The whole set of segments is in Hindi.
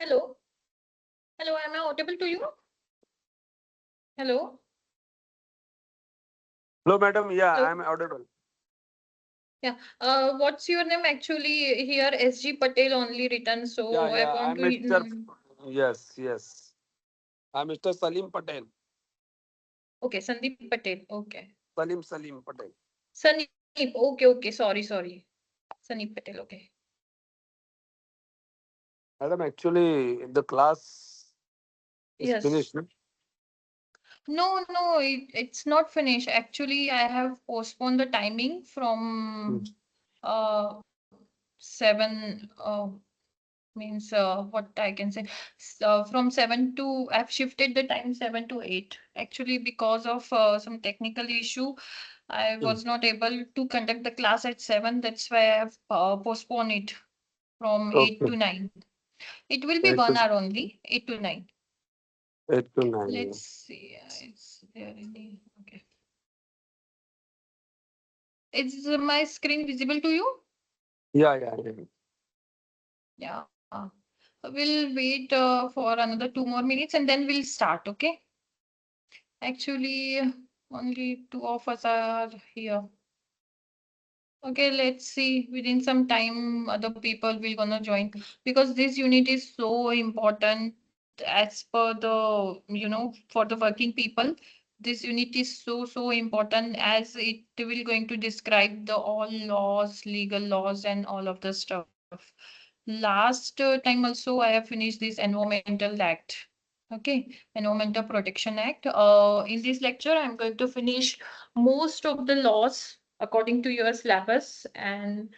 Hello. Hello, am I audible to you? Hello. Hello, madam. Yeah, Hello. I'm audible. Yeah. What's your name actually? Here, SG Patel only written. Yeah, So I yeah. want I'm to Mr. Yes, yes. I'm Mr. Salim Patel. Okay, Sandeep Patel. Okay. Salim Patel. Sandeep. Okay, okay. Sorry. Sandeep Patel. Okay. Madam, actually, the class is Yes. finished. No? No, it's not finished. Actually, I have postponed the timing Hmm. from uh 7 means what I can say. So from 7 to I've shifted the time 7 to 8. Actually, because of some technical issue, I Hmm. was not able to conduct the class at 7. That's why I have postponed it from 8 Okay. to 9. It will be Eight to, 1 hour only, 8 to 9. 9. Let's see. It's there any okay. Is my screen visible to you? Yeah, yeah, yeah. Yeah. We'll wait for another 2 more minutes and then we'll start. Okay. Actually, only two of us are here. Okay, let's see. Within some time, other people will gonna join because this unit is so important as per for the working people. This unit is so important as it will going to describe the all laws, legal laws, and all of the stuff. Last time also, I have finished this Environmental Act. Okay, Environmental Protection Act. In this lecture, I'm going to finish most of the laws according to your syllabus, and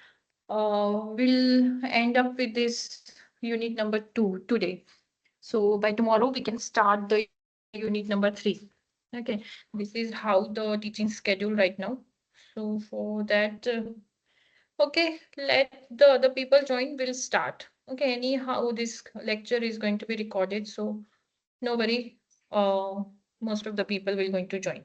we'll end up with this unit number 2 today. So by tomorrow, we can start the unit number 3. Okay, this is how the teaching schedule right now. So for that, okay, let the other people join. We'll start. Okay, anyhow, this lecture is going to be recorded, so no worry. Most of the people will going to join.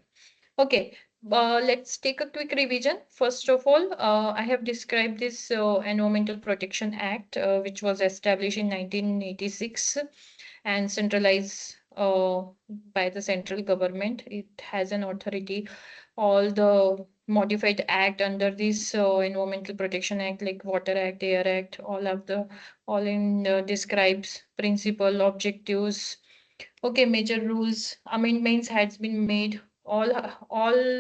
Okay, let's take a quick revision. First of all, I have described this Environmental Protection Act, which was established in 1986 and centralized by the central government. It has an authority. All the modified act under this Environmental Protection Act, like Water Act, Air Act, all in describes principle, objectives. Okay, major rules, amendments has been made. All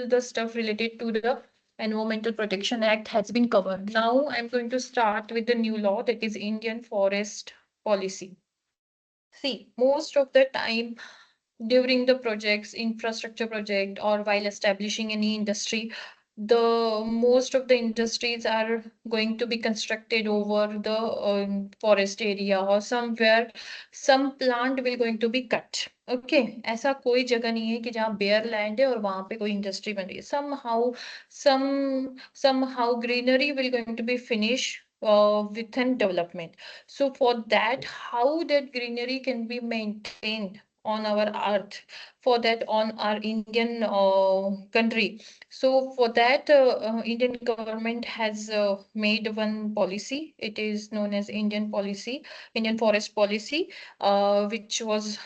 the stuff related to the Environmental Protection Act has been covered. Now I'm going to start with the new law, that is Indian Forest Policy. See, most of the time during the projects, infrastructure project, or while establishing any industry, the most of the industries are going to be constructed over the forest area or somewhere some plant will going to be cut. Okay, ऐसा कोई जगह नहीं है कि जहाँ bare land है और वहां पे कोई industry बन रही है. Somehow greenery will going to be finished within development. So for that, how that greenery can be maintained on our earth, for that on our Indian country. So for that, Indian government has made one policy. It is known as Indian Forest Policy, which was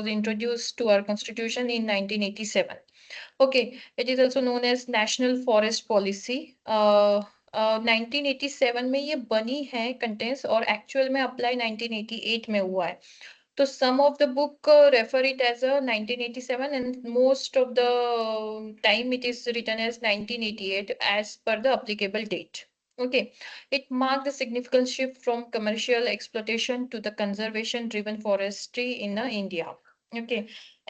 introduced to our constitution in 1987. Okay, it is also known as National Forest Policy. 1987 में ये बनी है contents और actual में apply 1988 में हुआ है. So some of the book refer it as a 1987 and most of the time it is written as 1988 as per the applicable date. Okay, it marked a significant shift from commercial exploitation to the conservation driven forestry in India. Okay,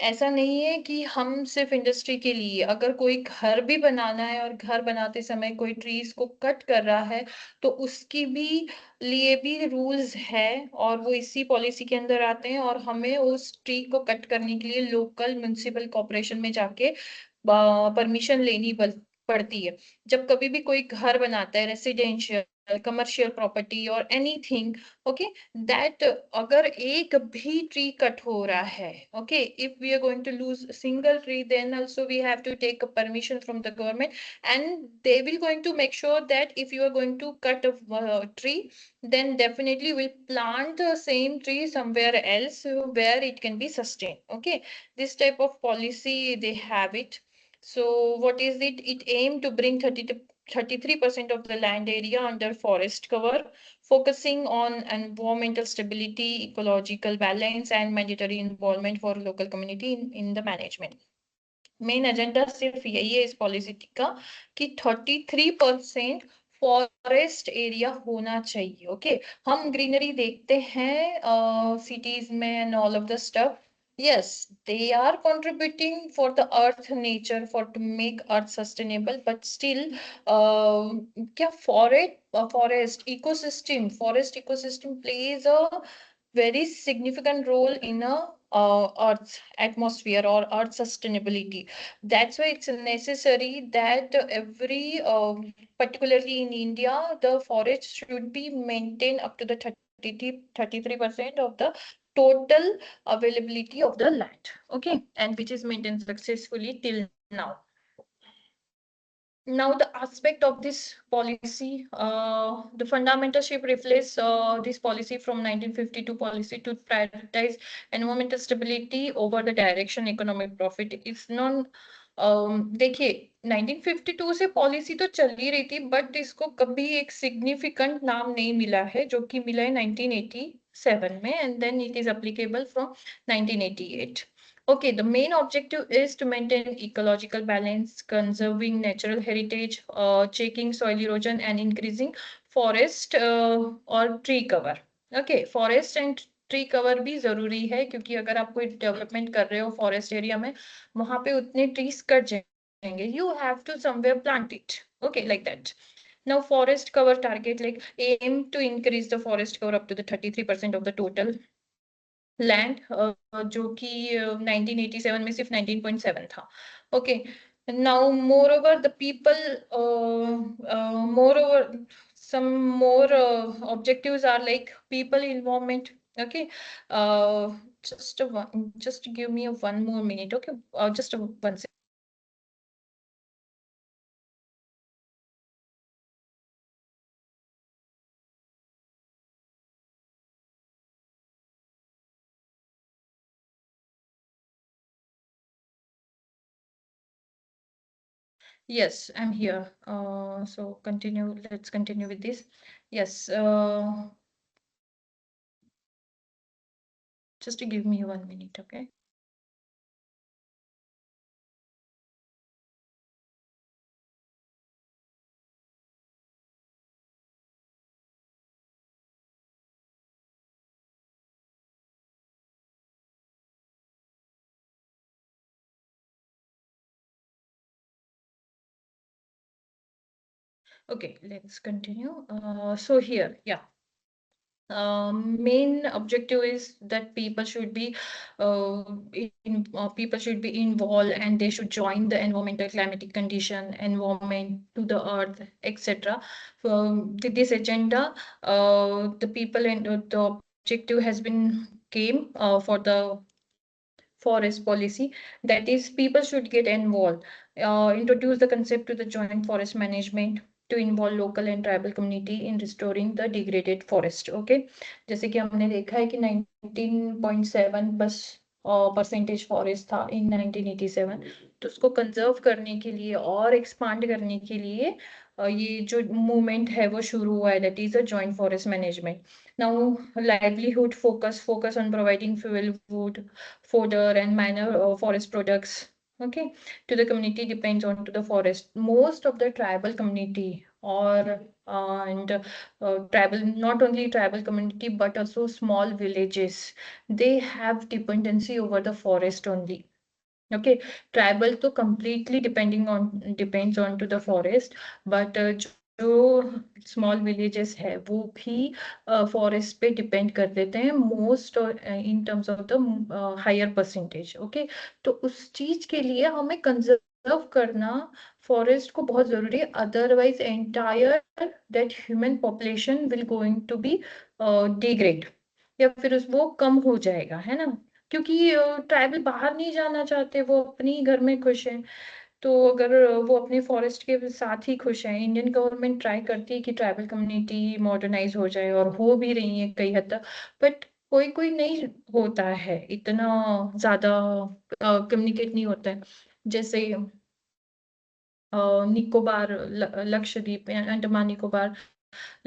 ऐसा नहीं है कि हम सिर्फ इंडस्ट्री के लिए, अगर कोई घर भी बनाना है और घर बनाते समय कोई ट्रीज को कट कर रहा है तो उसकी भी लिए भी रूल्स है और वो इसी पॉलिसी के अंदर आते हैं और हमें उस ट्री को कट करने के लिए लोकल म्युनिसिपल कॉर्पोरेशन में जाके परमिशन लेनी पड़ती है. जब कभी भी कोई घर बनाता है residential commercial property or anything, okay, that agar ek bhi tree cut ho raha hai, okay, if we are going to lose a single tree, then also we have to take a permission from the government, and they will going to make sure that if you are going to cut a tree, then definitely will plant the same tree somewhere else where it can be sustained. Okay, this type of policy they have it. So what is it? It aimed to bring 33% of the land area under forest cover, focusing on environmental stability, ecological balance, and mandatory involvement for local community in the management. Main agenda सिर्फ यही है इस पॉलिसी का कि 33% फॉरेस्ट एरिया होना चाहिए. ओके, हम ग्रीनरी देखते हैं सिटीज में and all of the stuff. Yes, they are contributing for the earth nature for to make earth sustainable, but still क्या forest ecosystem plays a very significant role in a earth's atmosphere or earth sustainability. That's why it's necessary that every particularly in India, the forest should be maintained up to the 33% of the total availability of the land. Okay, and which is maintained successfully till now. Now the aspect of this policy, the fundamental shift reflects this policy from 1952 policy to prioritize environmental stability over the direction economic profit. It's non देखिए 1952 से पॉलिसी तो चल ही रही थी, बट इसको कभी एक सिग्निफिकेंट नाम नहीं मिला है, जो कि मिला है 1987 में, and then it is applicable from 1988. Okay, the main objective is to maintain ecological balance, conserving natural heritage, checking soil erosion, and increasing forest or tree cover. Okay, forest and tree cover भी जरूरी है, क्योंकि अगर आप कोई डेवलपमेंट कर रहे हो फॉरेस्ट एरिया में, वहां पे उतने ट्रीज कट जाएंगे, you have to somewhere plant it. Okay, like that. Now, forest cover target like aim to increase the forest cover up to the 33% of the total land, जो कि 1987 में सिर्फ 19.7 था. Okay, now more over the people, more over some more objectives are like people involvement. Okay, just give me 1 more minute. Okay, just 1 second. Yes, I'm here. So continue. Let's continue with this. Yes. Just give me 1 minute, okay? Okay, let's continue. So here, yeah. Main objective is that people should be involved, and they should join the environmental climatic condition, environment to the earth, etc. With this agenda, the people and the objective has been came for the forest policy, that is people should get involved, introduce the concept to the joint forest management to involve local and tribal community in restoring the degraded forest. Okay, जैसे कि हमने देखा है कि 19.7 बस परसेंटेज फॉरेस्ट था इन 1987, तो उसको कंजर्व करने के लिए और एक्सपांड करने के लिए ये जो मूवमेंट है वो शुरू हुआ है, that is a joint forest management. Now livelihood focus on providing fuel, wood, fodder, and minor forest products, okay, to the community depends on to the forest. Most of the tribal community or and tribal, not only tribal community but also small villages, they have dependency over the forest only. Okay, tribal to completely depends on to the forest, but जो स्मॉल विलेजेस है वो भी फॉरेस्ट पे डिपेंड कर देते हैं most in terms of the higher percentage. Okay, तो उस चीज के लिए हमें कंजर्व कंजर्व करना फॉरेस्ट को बहुत जरूरी है, otherwise entire that human population will going to be degrade, या फिर वो कम हो जाएगा, है ना, क्योंकि ट्राइबल बाहर नहीं जाना चाहते, वो अपनी ही घर में खुश हैं। तो अगर वो अपने फॉरेस्ट के साथ ही खुश हैं, इंडियन गवर्नमेंट ट्राई करती है कि ट्राइबल कम्युनिटी मॉडर्नाइज हो जाए, और हो भी रही है कई हद तक, बट कोई कोई नहीं होता है, इतना ज्यादा कम्युनिकेट नहीं होता है। जैसे निकोबार, लक्षद्वीप, अंडमान निकोबार,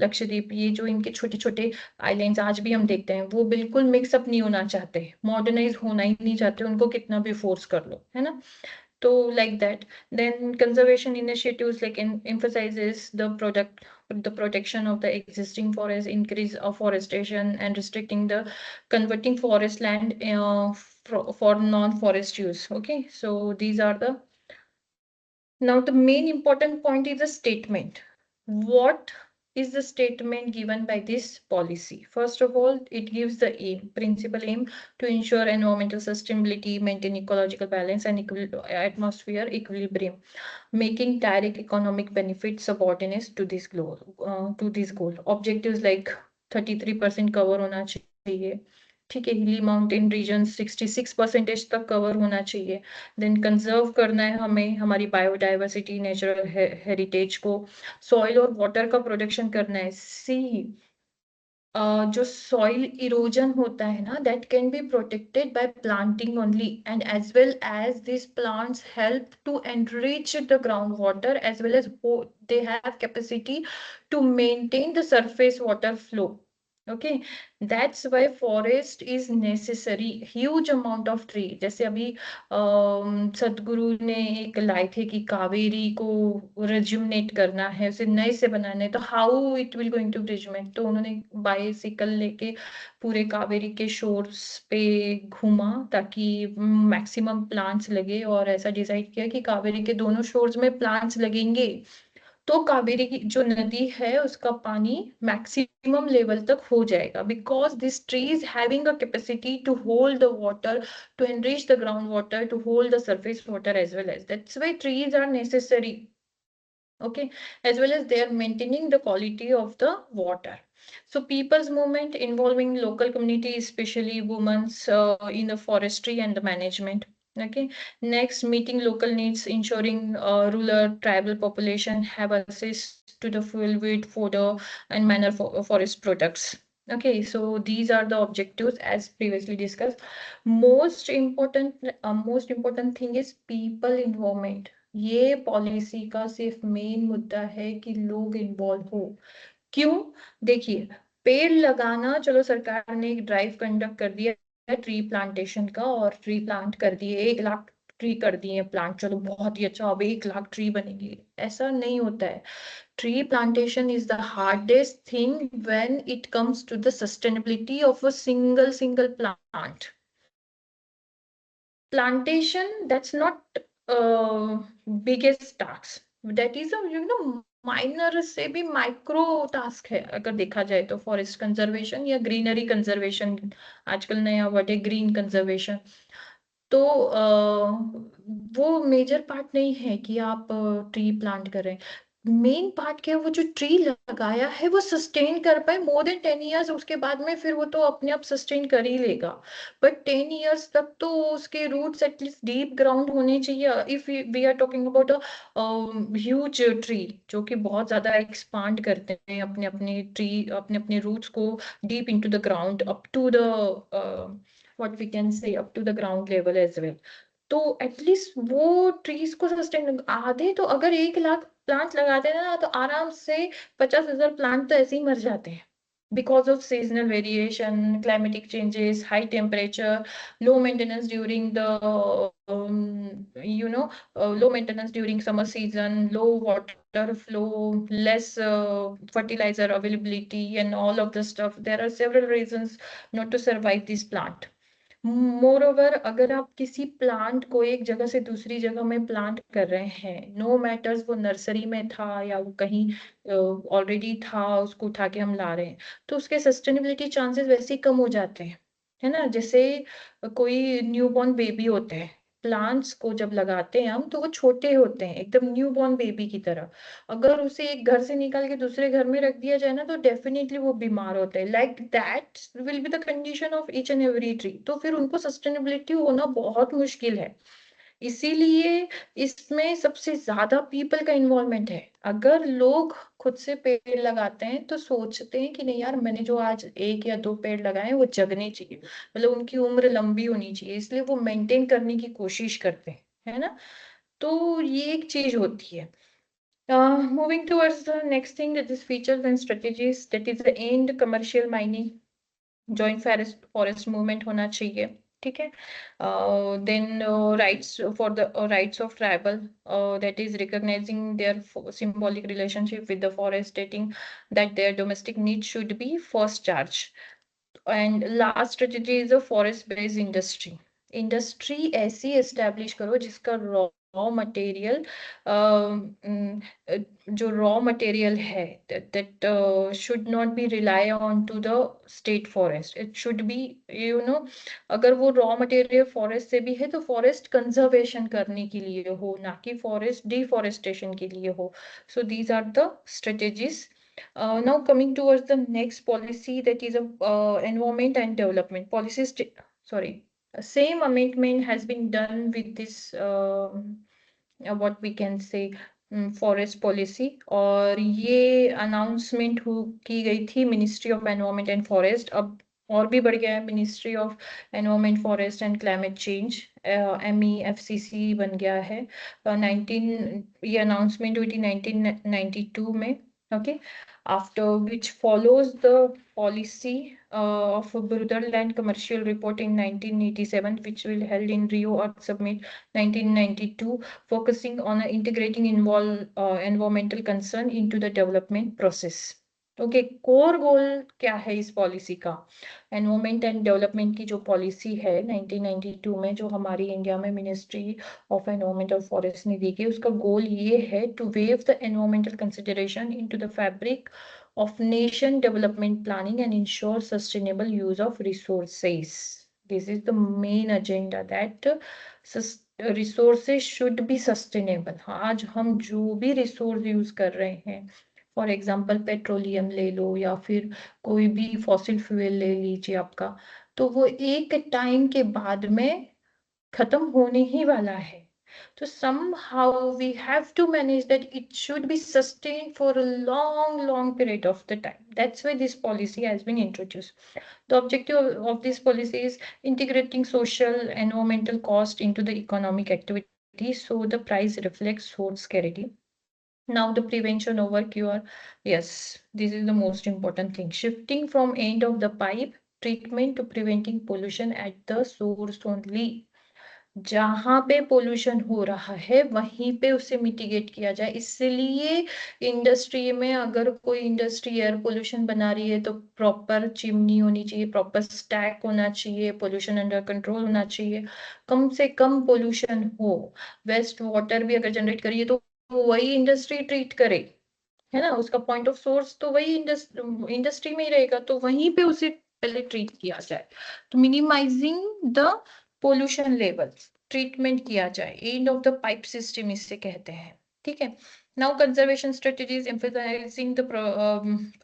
लक्षद्वीप, ये जो इनके छोटे छोटे आइलैंड्स आज भी हम देखते हैं, वो बिल्कुल मिक्सअप नहीं होना चाहते, मॉडर्नाइज होना ही नहीं चाहते, उनको कितना भी फोर्स कर लो, है ना। So like that, then conservation initiatives like emphasizes the protection of the existing forest, increase afforestation, and restricting the converting forest land for non-forest use. Okay, so these are the, now the main important point is the statement. What is the statement given by this policy? First of all, it gives the aim, principal aim, to ensure environmental sustainability, maintain ecological balance, and atmosphere equilibrium, making direct economic benefit subordinate to this goal. Objectives like 33% cover होना चाहिए, ठीक है, हिली माउंटेन रीजन 66% तक कवर होना चाहिए। देन कंजर्व करना है हमें हमारी बायोडाइवर्सिटी, नेचुरल हेरिटेज को, सॉइल और वाटर का प्रोटेक्शन करना है। सी जो सॉइल इरोजन होता है ना, that can be protected by planting only, and as well as this plants help to enrich the ground water, as well as they have capacity to maintain the surface water flow. Okay, that's why forest is necessary, huge amount of tree। जैसे अभी सदगुरु ने एक लाए थे कि कावेरी को रिज्यूमिनेट करना है, उसे नए से बनाना है, तो how it will going to rejuvenate, तो उन्होंने बाइसिकल लेके पूरे कावेरी के शोर्स पे घूमा ताकि मैक्सिमम प्लांट्स लगे, और ऐसा डिसाइड किया कि कावेरी के दोनों शोर्स में प्लांट्स लगेंगे, तो कावेरी की जो नदी है उसका पानी मैक्सिमम लेवल तक हो जाएगा, because this tree is having a capacity to hold the water, to enrich the ground water, to hold the surface water as well as, that's why trees are necessary। Okay, as well as they are maintaining the quality of the water. So people's movement involving local community, especially women's in the forestry and the management. Okay, next, meeting local needs, ensuring rural tribal population have access to the fuel, wheat, fodder, and manure forest products. Okay, so these are the objectives as previously discussed. Most important thing is people involvement। ये पॉलिसी का सिर्फ मेन मुद्दा है कि लोग इन्वॉल्व हो। क्यों? देखिए, पेड़ लगाना, चलो सरकार ने एक ड्राइव कंडक्ट कर दिया ट्री प्लांटेशन का, और ट्री प्लांट कर दिए, 1 लाख ट्री कर दिए प्लांट, चलो बहुत ही अच्छा, अब 1 लाख ट्री बनेगी, ऐसा नहीं होता है। Tree plantation is the hardest thing when it comes to the sustainability of a single plant. Plantation, that's not biggest task, that is a minor से भी माइक्रो टास्क है अगर देखा जाए तो, फॉरेस्ट कंजर्वेशन या ग्रीनरी कंजर्वेशन, आजकल नया वर्ड है ग्रीन कंजर्वेशन। तो वो मेजर पार्ट नहीं है कि आप ट्री प्लांट कर रहे हैं। मेन पार्ट क्या है, वो जो ट्री लगाया है वो सस्टेन कर पाए मोर देन 10 years, उसके बाद में फिर वो तो अपने आप सस्टेन कर ही लेगा, बट 10 years तक तो उसके रूट्स एटलीस्ट डीप ग्राउंड होने चाहिए। If we are talking about a huge tree जो कि बहुत ज्यादा एक्सपांड करते हैं अपने अपने ट्री, अपने अपने रूट्स को deep into the ground, up to the what we can say up to the ground level as well, तो एटलीस्ट वो ट्रीज को सस्टेन, आधे तो अगर 1 लाख प्लांट लगाते हैं ना, तो आराम से 50,000 प्लांट तो ऐसे ही मर जाते हैं, because of seasonal variation, climatic changes, high temperature, low maintenance during the low maintenance during summer season, low water flow, less fertilizer availability, and all of the stuff. There are several reasons not to survive this plant. More over, अगर आप किसी प्लांट को एक जगह से दूसरी जगह में प्लांट कर रहे हैं, नो मैटर्स वो नर्सरी में था या वो कहीं ऑलरेडी था, उसको उठा के हम ला रहे हैं, तो उसके सस्टेनेबिलिटी चांसेस वैसे ही कम हो जाते हैं, है ना। जैसे कोई न्यूबॉर्न बेबी होते हैं, प्लांट्स को जब लगाते हैं हम, तो वो छोटे होते हैं एकदम न्यू बॉर्न बेबी की तरह। अगर उसे एक घर से निकाल के दूसरे घर में रख दिया जाए ना, तो डेफिनेटली वो बीमार होते हैं। Like that will be the condition of each and every tree. तो फिर उनको सस्टेनेबिलिटी होना बहुत मुश्किल है। इसीलिए इसमें सबसे ज्यादा पीपल का इन्वॉल्वमेंट है। अगर लोग खुद से पेड़ लगाते हैं तो सोचते हैं कि नहीं यार, मैंने जो आज 1 या 2 पेड़ लगाए हैं वो जगने चाहिए, मतलब उनकी उम्र लंबी होनी चाहिए, इसलिए वो मेंटेन करने की कोशिश करते हैं, है ना। तो ये एक चीज होती है। Moving towards the next thing, that is features and strategies, that is the end commercial mining, joint forest movement होना चाहिए, ठीक है। Then rights for the rights of tribal, that is recognizing their symbolic relationship with the forest, stating that their domestic need should be first charge. And last strategy is a forest based industry. Industry ऐसी एस्टेब्लिश करो जिसका रॉ मटेरियल, जो रॉ मटेरियल है, that should not be rely on to the state forest. It should be, you know, अगर वो रॉ मटेरियल फॉरेस्ट से भी है तो फॉरेस्ट कंजर्वेशन करने के लिए हो, ना कि फॉरेस्ट डिफॉरेस्टेशन के लिए हो। So these are the strategies. Now coming towards the next policy, that is a environment and development policy. Sorry, same amendment has been done with this what we can say forest policy. और ये अनाउंसमेंट की गई थी ministry of environment and forest. अब और भी बढ़ गया है, ministry of environment forest and climate change, MEFCC बन गया है। 19 ये अनाउंसमेंट हुई थी 1992 में, okay. After which follows the policy of Brundtland Commercial Report in 1987, which will held in Rio Earth Summit 1992, focusing on integrating environmental concern into the development process. Okay, core goal क्या है इस पॉलिसी का? एनवायरमेंट एंड डेवलपमेंट की जो पॉलिसी है 1992 में, जो हमारी इंडिया में मिनिस्ट्री ऑफ एनवायरमेंट और फॉरेस्ट ने दी गई, उसका गोल ये है to weave the environmental consideration into the fabric of nation development planning and ensure sustainable use of resources. This is the main agenda, that resources should be sustainable. आज हम जो भी रिसोर्स यूज कर रहे हैं, फॉर एग्जाम्पल पेट्रोलियम ले लो या फिर कोई भी फॉसिल फ्यूल ले लीजिए आपका, तो वो एक टाइम के बाद में खत्म होने ही वाला है। So somehow we have to manage that it should be sustained for a long period of the time. That's why this policy has been introduced. The objective of this policy is integrating social environmental cost into the economic activity, so the price reflects source scarcity. Now the prevention over cure. Yes, this is the most important thing. Shifting from end of the pipe treatment to preventing pollution at the source only. जहां पे पोल्यूशन हो रहा है वहीं पे उसे मिटिगेट किया जाए। इसलिए इंडस्ट्री में, अगर कोई इंडस्ट्री एयर पोल्यूशन बना रही है, तो प्रॉपर चिमनी होनी चाहिए, प्रॉपर स्टैक होना चाहिए, पोल्यूशन अंडर कंट्रोल होना चाहिए, कम से कम पोल्यूशन हो। वेस्ट वाटर भी अगर जनरेट करिए तो वही इंडस्ट्री ट्रीट करे, है ना। उसका पॉइंट ऑफ सोर्स तो वही इंडस्ट्री में ही रहेगा, तो वहीं पे उसे पहले ट्रीट किया जाए। तो minimizing the pollution levels, treatment किया जाए, end of the pipe system इसे कहते हैं, ठीक है। Now conservation strategies emphasizing the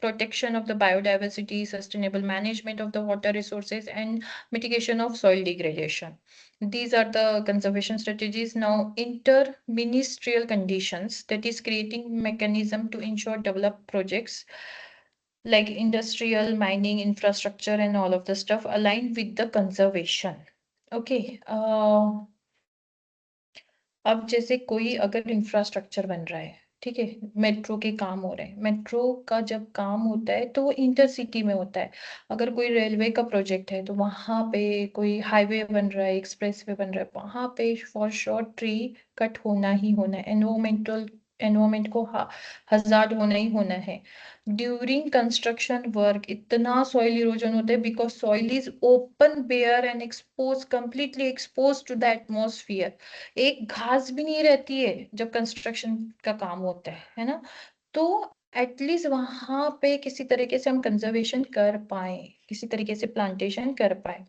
protection of the biodiversity, sustainable management of the water resources and mitigation of soil degradation. These are the conservation strategies. Now inter-ministerial conditions, that is creating mechanism to ensure develop projects like industrial, mining, infrastructure and all of the stuff aligned with the conservation. Okay. अब जैसे कोई अगर इंफ्रास्ट्रक्चर बन रहा है, ठीक है, मेट्रो के काम हो रहे हैं, मेट्रो का जब काम होता है तो वो इंटरसिटी में होता है। अगर कोई रेलवे का प्रोजेक्ट है तो वहां पे कोई हाईवे बन रहा है, एक्सप्रेसवे बन रहा है, वहां पे फॉर श्योर ट्री कट होना ही होना है। एनवायरमेंट को हजार्ड होना ही होना है। ड्यूरिंग कंस्ट्रक्शन वर्क इतना सॉइल इरोजन होता है because soil is open, bare and expose, completely expose to the atmosphere. एक घास भी नहीं रहती है जब कंस्ट्रक्शन का काम होता है ना। तो एटलीस्ट वहां पे किसी तरीके से हम कंजर्वेशन कर पाए, किसी तरीके से प्लांटेशन कर पाए।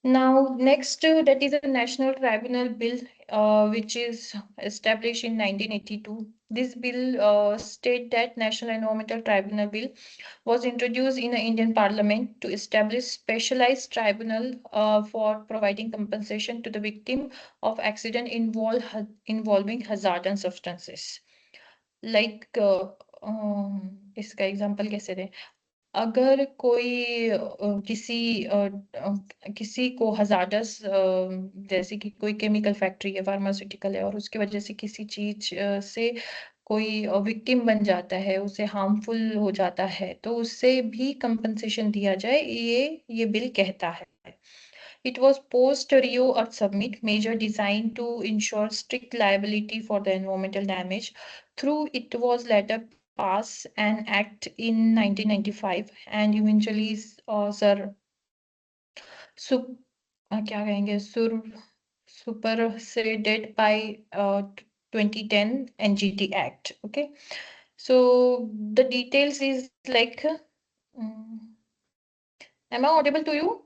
Now, next, that is a National Tribunal Bill, which is established in 1982. This bill state that National Environmental Tribunal Bill was introduced in the Indian Parliament to establish specialized tribunal for providing compensation to the victim of accident involving hazardous substances. Like, इसका एग्जांपल कैसे दें? अगर कोई किसी को हजार्डस जैसे कि कोई केमिकल फैक्ट्री है, फार्मास्यूटिकल है और उसकी वजह से किसी चीज से कोई विक्टिम बन जाता है, उसे हार्मफुल हो जाता है, तो उससे भी कंपनसेशन दिया जाए, ये बिल कहता है. It was post Rio Earth Summit, major designed to ensure strict liability for the environmental damage. Through it was later passed an act in 1995 and eventually sir सुप क्या कहेंगे सुर superseded by 2010 NGT Act. Okay, so the details is like, am I audible to you?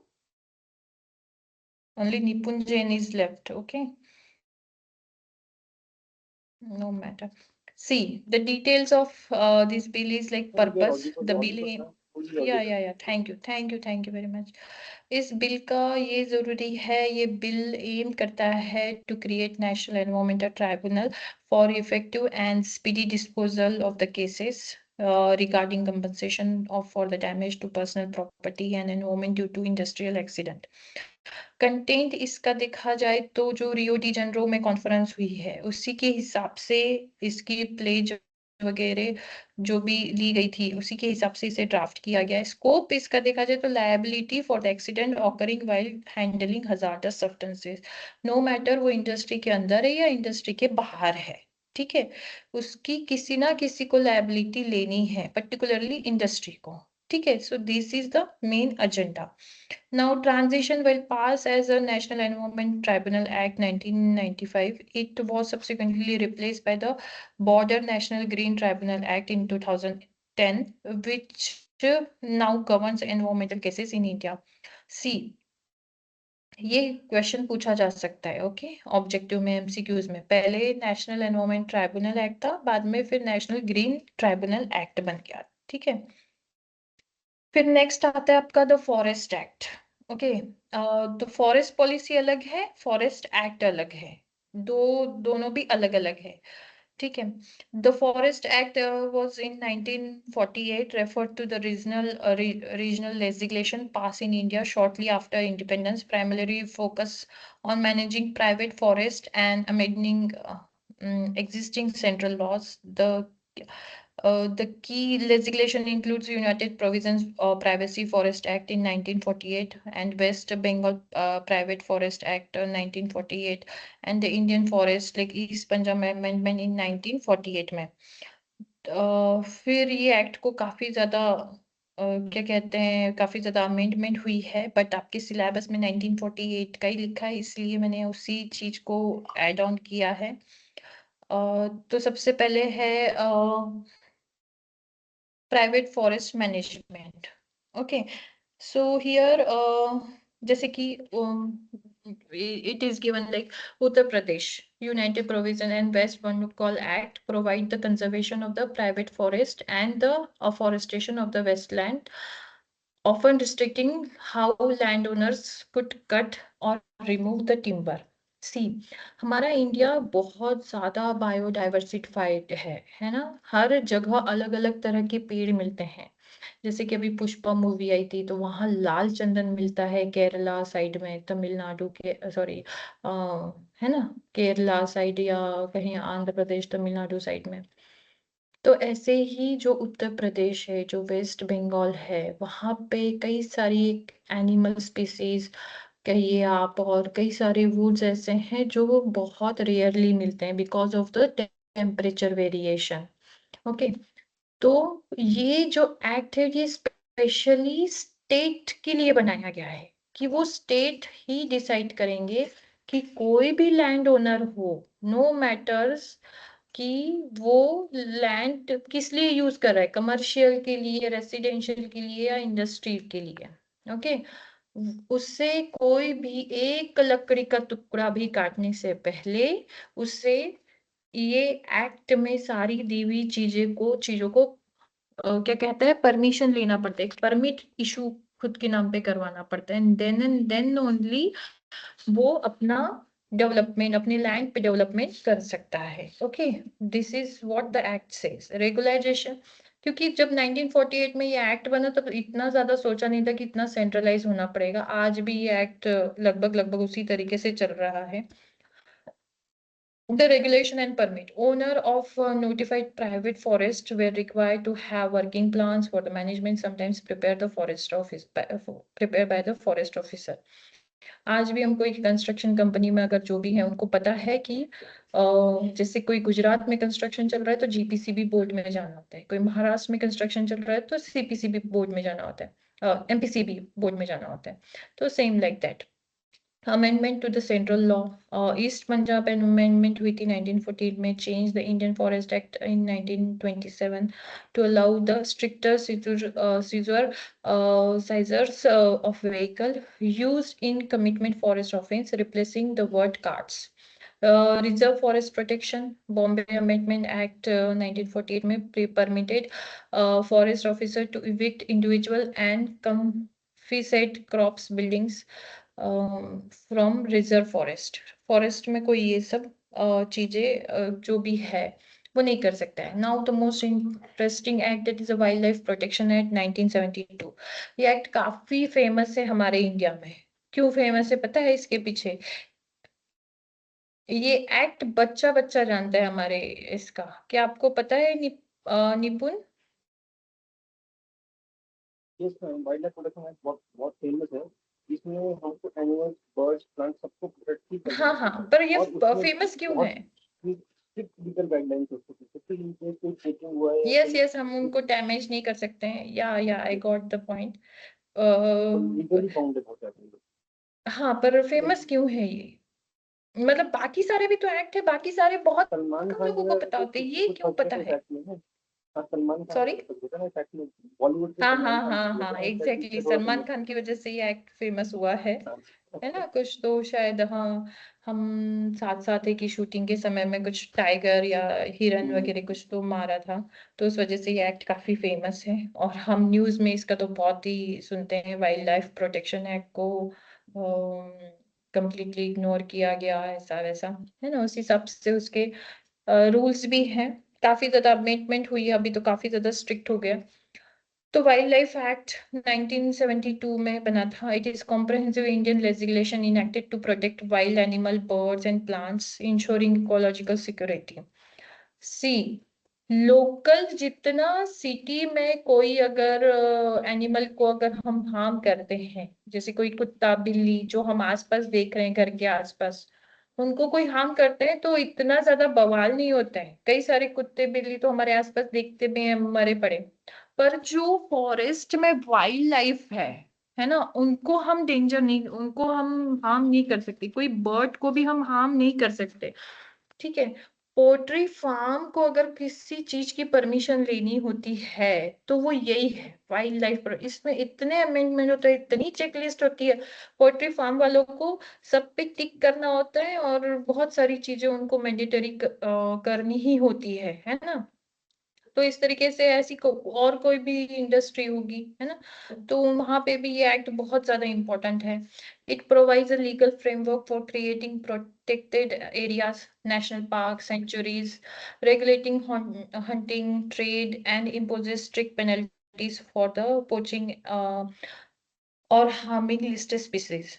Only Nipun Jain is left. Okay. No matter. See, the details of this bill is like purpose. The bill aim. Yeah. Thank you very much. इस बिल का ये जरूरी है, ये बिल एम करता है to create national environmental tribunal for effective and speedy disposal of the cases regarding compensation of for the damage to personal property and environment due to industrial accident. Content इसका देखा जाए तो जो रियो डी जनरो में कॉन्फ्रेंस हुई है उसी के हिसाब से इसकी प्लेज वगैरह जो भी ली गई थी उसी के हिसाब से इसे ड्राफ्ट किया गया है. स्कोप इसका देखा जाए तो liability for the accident occurring while handling hazardous substances, no matter वो इंडस्ट्री के अंदर है या इंडस्ट्री के बाहर है. ठीक है, उसकी किसी ना किसी को लायबिलिटी लेनी है, पर्टिकुलरली इंडस्ट्री को. ठीक है, so this is the main agenda. Now, transition will pass as a National Environment Tribunal Act 1995. It was subsequently replaced by the Border National Green Tribunal Act in 2010, which now governs environmental cases in India. See, ये क्वेश्चन पूछा जा सकता है. ओके, ऑब्जेक्टिव में, एमसीक्यूज में. पहले नेशनल एनवायरमेंट ट्राइब्यूनल एक्ट था, बाद में फिर नेशनल ग्रीन ट्राइब्यूनल एक्ट बन गया. ठीक है, फिर नेक्स्ट आता है आपका द फॉरेस्ट एक्ट. ओके, तो फॉरेस्ट पॉलिसी अलग है, फॉरेस्ट एक्ट अलग है, दोनों भी अलग अलग है. ठीक है, the forest act was in 1948 referred to the regional legislation passed in India shortly after independence, primarily focus on managing private forest and amending existing central laws. The key legislation includes United Provisions Privacy Forest Act in 1948 and West Bengal Private Forest Act 1948 and the Indian Forest like East Punjab Amendment in 1948 में. फिर ये एक्ट को काफी ज्यादा क्या कहते हैं, काफी ज्यादा अमेंडमेंट हुई है, बट आपके सिलेबस में 1948 का ही लिखा है, इसलिए मैंने उसी चीज को ऐड ऑन किया है. तो सबसे पहले है private forest management. Okay, so here जैसे कि it is given like Uttar Pradesh United Provision and West Bengal Act provide the conservation of the private forest and the afforestation of the westland, often restricting how landowners could cut or remove the timber. सी, हमारा इंडिया बहुत ज्यादा बायोडाइवर्सिफाइड है ना. हर जगह अलग अलग तरह के पेड़ मिलते हैं. जैसे कि अभी पुष्पा मूवी आई थी तो वहां लाल चंदन मिलता है केरला साइड में, तमिलनाडु के सॉरी है ना, केरला साइड या कहीं आंध्र प्रदेश तमिलनाडु साइड में. तो ऐसे ही जो उत्तर प्रदेश है, जो वेस्ट बंगाल है, वहां पे कई सारी एनिमल स्पीसीज कहिए आप, और कई सारे वुड्स ऐसे हैं जो बहुत रेयरली मिलते हैं because of the temperature variation. Okay, तो ये जो एक्ट है ये स्पेशली स्टेट के लिए बनाया गया है कि वो स्टेट ही डिसाइड करेंगे कि कोई भी लैंड ओनर हो, नो मैटर्स कि वो लैंड किस लिए यूज कर रहा है, कमर्शियल के लिए, रेसिडेंशियल के लिए या इंडस्ट्री के लिए. ओके, उससे कोई भी एक लकड़ी का टुकड़ा भी काटने से पहले उससे ये एक्ट में सारी दी हुई चीजों को क्या कहते हैं, परमिशन लेना पड़ता है, परमिट इशू खुद के नाम पे करवाना पड़ता है, एंड देन ओनली वो अपना डेवलपमेंट, अपने लैंड पे डेवलपमेंट कर सकता है। Okay, this is what the act says. Regularisation, क्योंकि जब 1948 में ये एक्ट बना तब इतना ज्यादा सोचा नहीं था कि इतना सेंट्रलाइज होना पड़ेगा। आज भी ये एक्ट लगभग लगभग उसी तरीके से चल रहा है। The regulation and permit. Owner of notified private forest were required to have working plans for the management, sometimes prepared by the forest officer. आज भी हमको एक कंस्ट्रक्शन कंपनी में अगर जो भी है उनको पता है कि जैसे कोई गुजरात में कंस्ट्रक्शन चल रहा है तो जीपीसीबी बोर्ड में जाना होता है, कोई महाराष्ट्र में कंस्ट्रक्शन चल रहा है तो सीपीसीबी बोर्ड में जाना होता है, एमपीसीबी बोर्ड में जाना होता है। तो same like that. Amendment to the Central Law. East Punjab Amendment हुई थी 1948 में, changed the Indian Forest Act in 1927 to allow the stricter seizures of vehicle used in commitment forest offence, replacing the word carts. Reserve Forest Protection, Bombay Amendment Act 1948 में permitted forest officer to evict individual and confiscate crops, buildings from reserve forest. Forest में कोई ये सब चीजें जो भी है वो नहीं कर सकता है। Now the most interesting act, that is a wild life protection act 1972। ये एक्ट काफी फेमस है हमारे इंडिया में। क्यों फेमस है पता है इसके पीछे? ये एक्ट बच्चा बच्चा जानता है हमारे इसका। क्या आपको पता है निपुण? Yes ma'am, wild life protection act बहुत बहुत फेमस है। इसमें हमको एनिमल्स, बर्ड्स, प्लांट सबको प्रोटेक्ट ही करना हाँ है। हाँ, पर ये और उसमें फेमस क्यों बहुत है? स्ट्रिक्ट लीगल गाइडलाइंस होती है, जैसे इनके कोई चेकिंग हुआ है या यस कोई यस, हम उनको डैमेज नहीं कर सकते हैं। या I got the point. Legally bounded हो जाते हैं। हाँ, पर फेमस क्यों है ये? मतलब बाकी सारे भी तो एक्ट है, बाकी सारे बहुत सलमान कम खान लोगों जो को है पता वो होते हैं, कुछ ये कुछ क्यों हद तक पता इस है? एक्ट में है। हाँ, सलमान खान सॉरी। का तो होता है ना इस एक्ट में, बॉलीवुड से हाँ सलमान हाँ खान हाँ की हाँ, वजह से इस एग्जैक्टली, एक्ट में थोड़ा सलमान फेमस खान की वजह से ये एक्ट फेमस हुआ है है। ना? कुछ तो शायद, हाँ, हम साथ साथ है की शूटिंग के समय में कुछ टाइगर या हिरन वगैरह कुछ तो मारा था, तो उस वजह से ये एक्ट काफी फेमस है। और हम न्यूज में इसका तो बहुत ही सुनते हैं। वाइल्ड लाइफ प्रोटेक्शन एक्ट को कंप्लीटली इग्नोर किया गया, ऐसा वैसा, है ना? उस हिसाब से उसके रूल्स भी हैं। काफी ज्यादा अमेंडमेंट हुई है अभी तो, काफी ज्यादा स्ट्रिक्ट हो गया। तो वाइल्ड लाइफ एक्ट 1972 में बना था। It is comprehensive Indian legislation enacted to protect wild animal, birds and plants, ensuring ecological security. See, local जितना सिटी में कोई अगर एनिमल को अगर हम हार्म करते हैं, जैसे कोई कुत्ता बिल्ली जो हम आसपास देख रहे हैं घर के आसपास, उनको कोई हार्म करते हैं तो इतना ज्यादा बवाल नहीं होता है। कई सारे कुत्ते बिल्ली तो हमारे आसपास देखते भी हैं मरे पड़े। पर जो फॉरेस्ट में वाइल्ड लाइफ है ना, उनको हम डेंजर नहीं, उनको हम हार्म नहीं कर सकते। कोई बर्ड को भी हम हार्म नहीं कर सकते, ठीक है? पोल्ट्री फार्म को अगर किसी चीज की परमिशन लेनी होती है तो वो यही है, वाइल्ड लाइफ पर। इसमें इतने अमेंडमेंट होते हैं, इतनी चेकलिस्ट होती है, पोल्ट्री फार्म वालों को सब पे टिक करना होता है और बहुत सारी चीजें उनको मैंडेटरी करनी ही होती है ना? तो इस तरीके से ऐसी और कोई भी इंडस्ट्री होगी, है ना, तो वहां पे भी ये एक्ट बहुत ज्यादा इंपॉर्टेंट है। It provides a legal framework for creating protected areas, national park, sanctuaries, regulating hunting, trade, and imposes strict penalties for the poaching और हार्मिंग लिस्ट स्पीसीज।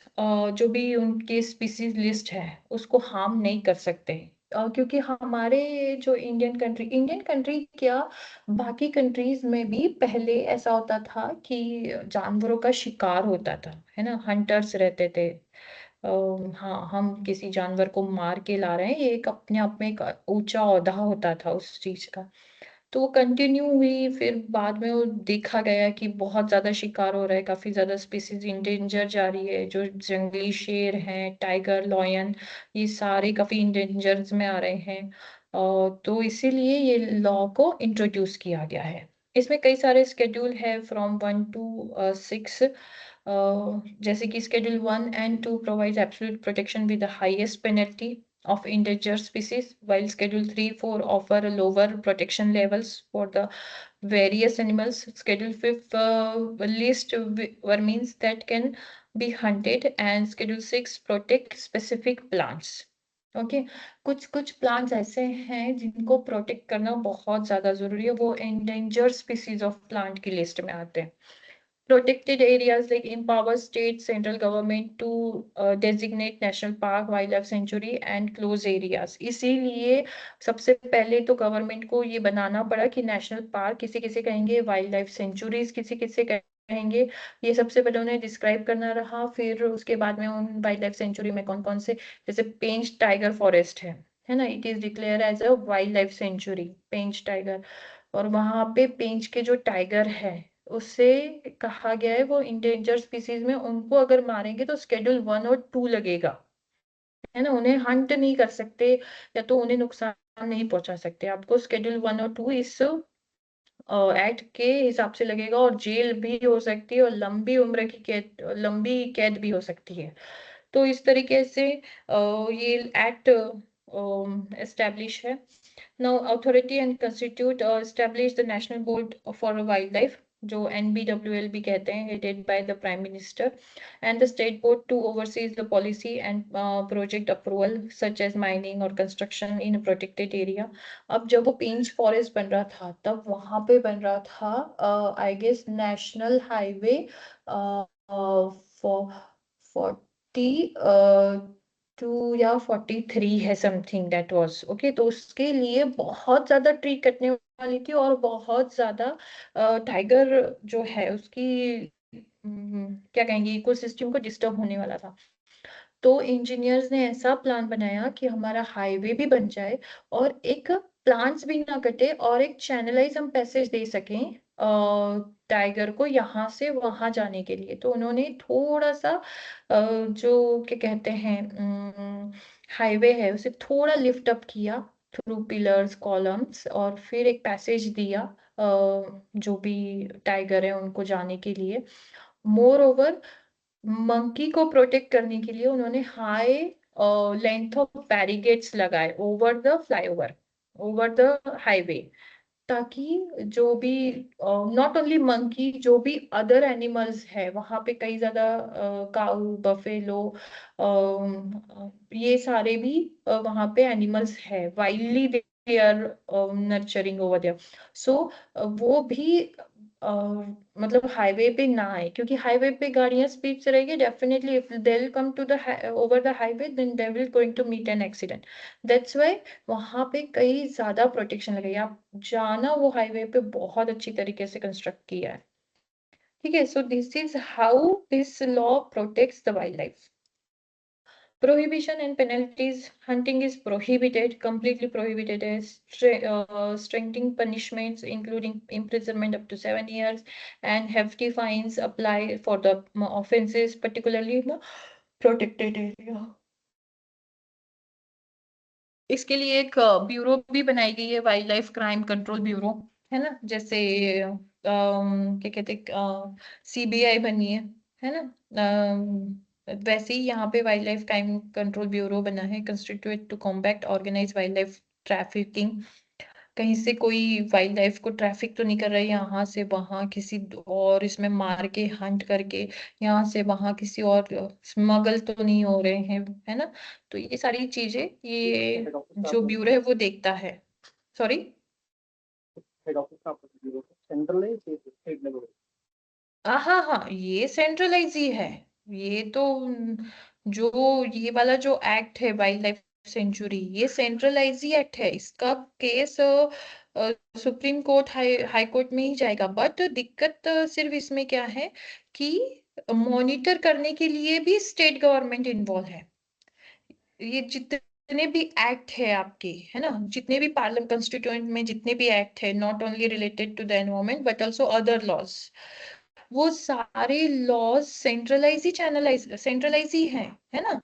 जो भी उनके स्पीसीज लिस्ट है उसको हार्म नहीं कर सकते। क्योंकि हमारे जो इंडियन कंट्री क्या, बाकी कंट्रीज में भी पहले ऐसा होता था कि जानवरों का शिकार होता था, है ना? हंटर्स रहते थे। हाँ, हम किसी जानवर को मार के ला रहे हैं, ये एक अपने आप में एक ऊंचा ओहदा होता था उस चीज का। तो वो कंटिन्यू हुई, फिर बाद में वो देखा गया कि बहुत ज्यादा शिकार हो रहा है, काफी ज्यादा स्पीसीज इंडेंजर जा रही है। जो जंगली शेर हैं, टाइगर, लॉयन, ये सारे काफी इंडेंजर में आ रहे हैं। तो इसीलिए ये लॉ को इंट्रोड्यूस किया गया है। इसमें कई सारे स्केड्यूल है फ्रॉम 1 to 6। जैसे कि Schedule 1 and 2 provides absolute protection with the highest penalty of endangered species, while Schedule 3, 4 offer lower protection levels for the various animals. Schedule 5 list means that can be hunted, and Schedule 6 protect specific plants. Okay कुछ कुछ प्लांट्स ऐसे हैं जिनको प्रोटेक्ट करना बहुत ज्यादा जरूरी है, वो एंडेंजर्ड स्पीसीज ऑफ प्लांट की लिस्ट में आते हैं. Protected areas like empower state central government to designate national park, wildlife sanctuary and close areas. इसीलिए सबसे पहले तो गवर्नमेंट को ये बनाना पड़ा कि नेशनल पार्क किसे किसे कहेंगे, वाइल्ड लाइफ सेंचुरीज किसे किसे कहेंगे, ये सबसे पहले उन्हें डिस्क्राइब करना रहा. फिर उसके बाद में उन वाइल्ड लाइफ सेंचुरी में कौन कौन से, जैसे पेंच टाइगर फॉरेस्ट है ना, it is declare as a wild life sanctuary Pench tiger. और वहां पे पेंच के जो टाइगर है उससे कहा गया है वो इंडेंजर स्पीसीज में, उनको अगर मारेंगे तो Schedule 1 और 2 लगेगा, है ना. उन्हें हंट नहीं कर सकते या तो उन्हें नुकसान नहीं पहुंचा सकते. आपको Schedule 1 और 2 इस एक्ट के हिसाब से लगेगा, और जेल भी हो सकती है और लंबी उम्र की कैद, लंबी कैद भी हो सकती है. तो इस तरीके से ये एक्ट एस्टेब्लिश है. Now, authority and constitute establish the National Board for Wildlife, जो NBWL भी कहते हैं, headed by the Prime Minister, and the State Board to oversees the policy and project approval such as mining or construction in a protected area. अब जब वो पेंच फॉरेस्ट बन रहा था तब वहां पे बन रहा था आई गेस नेशनल हाईवे 42 या 43 है समथिंग दैट वाज ओके. तो उसके लिए बहुत ज्यादा ट्री कटने वाली थी और बहुत ज्यादा टाइगर जो है उसकी क्या कहेंगे इकोसिस्टम को डिस्टर्ब होने वाला था. तो इंजीनियर्स ने ऐसा प्लान बनाया कि हमारा हाईवे भी बन जाए और एक प्लांट्स भी ना कटे और एक चैनलाइज हम पैसेज दे सकें टाइगर को यहाँ से वहां जाने के लिए. तो उन्होंने थोड़ा सा जो क्या कहते हैं हाईवे है उसे थोड़ा लिफ्ट अप किया थ्रू पिलर्स कॉलम्स, और फिर एक पैसेज दिया जो भी टाइगर है उनको जाने के लिए. मोर ओवर मंकी को प्रोटेक्ट करने के लिए उन्होंने हाई लेंथ ऑफ बैरिकेड्स लगाए over the flyover, over the highway, ताकि जो भी नॉट ओनली मंकी, जो भी अदर एनिमल्स है वहां पे कई ज्यादा काऊ बफेलो ये सारे भी वहां पे एनिमल्स है wildly they are nurturing over there. So वो भी मतलब हाईवे पे ना आए, क्योंकि हाईवे पे गाड़ियां स्पीड से रहेगी, definitely if they will come to the over the highway then they will going to meet an accident. That's why वहां पे कई ज्यादा प्रोटेक्शन लगेगी. आप जाना वो हाईवे पे बहुत अच्छी तरीके से कंस्ट्रक्ट किया है. ठीक है. So this is how this law protects the wild life. Prohibition and penalties. Hunting is prohibited, completely prohibited, as strengthening punishments including imprisonment up to 7 years and hefty fines apply for the offenses, particularly in the protected area. इसके लिए एक ब्यूरो भी बनाई गई है, wild life crime control bureau, है ना. जैसे क्या कहते CBI बनी है ना. वैसे ही यहाँ पे wild life crime control bureau बना है, constitute to combat organize wild life trafficking. कहीं से कोई वाइल्ड लाइफ को ट्रैफिक तो नहीं कर रहा है यहाँ से वहां किसी और इसमें मार के हंट करके यहाँ से वहां किसी और स्मगल तो नहीं हो रहे हैं, है ना. तो ये सारी चीजें ये जो ब्यूरो है वो देखता है. सॉरी, हेड ऑफिस का ब्यूरो सेंट्रल है स्टेट लेवल? हाँ हाँ ये सेंट्रलाइज ही है. ये तो जो ये वाला जो एक्ट है वाइल्ड लाइफ सेंचुरी, ये सेंट्रलाइज ही एक्ट है. इसका case supreme court high court में ही जाएगा. बट दिक्कत सिर्फ इसमें क्या है कि मॉनिटर करने के लिए भी स्टेट गवर्नमेंट इन्वॉल्व है. ये जितने भी एक्ट है आपके, है ना, जितने भी पार्लियामेंट कंस्टिट्यूएंट में जितने भी एक्ट है, not only related to the environment but also other laws, वो सारे लॉज सेंट्रलाइज ही है ना।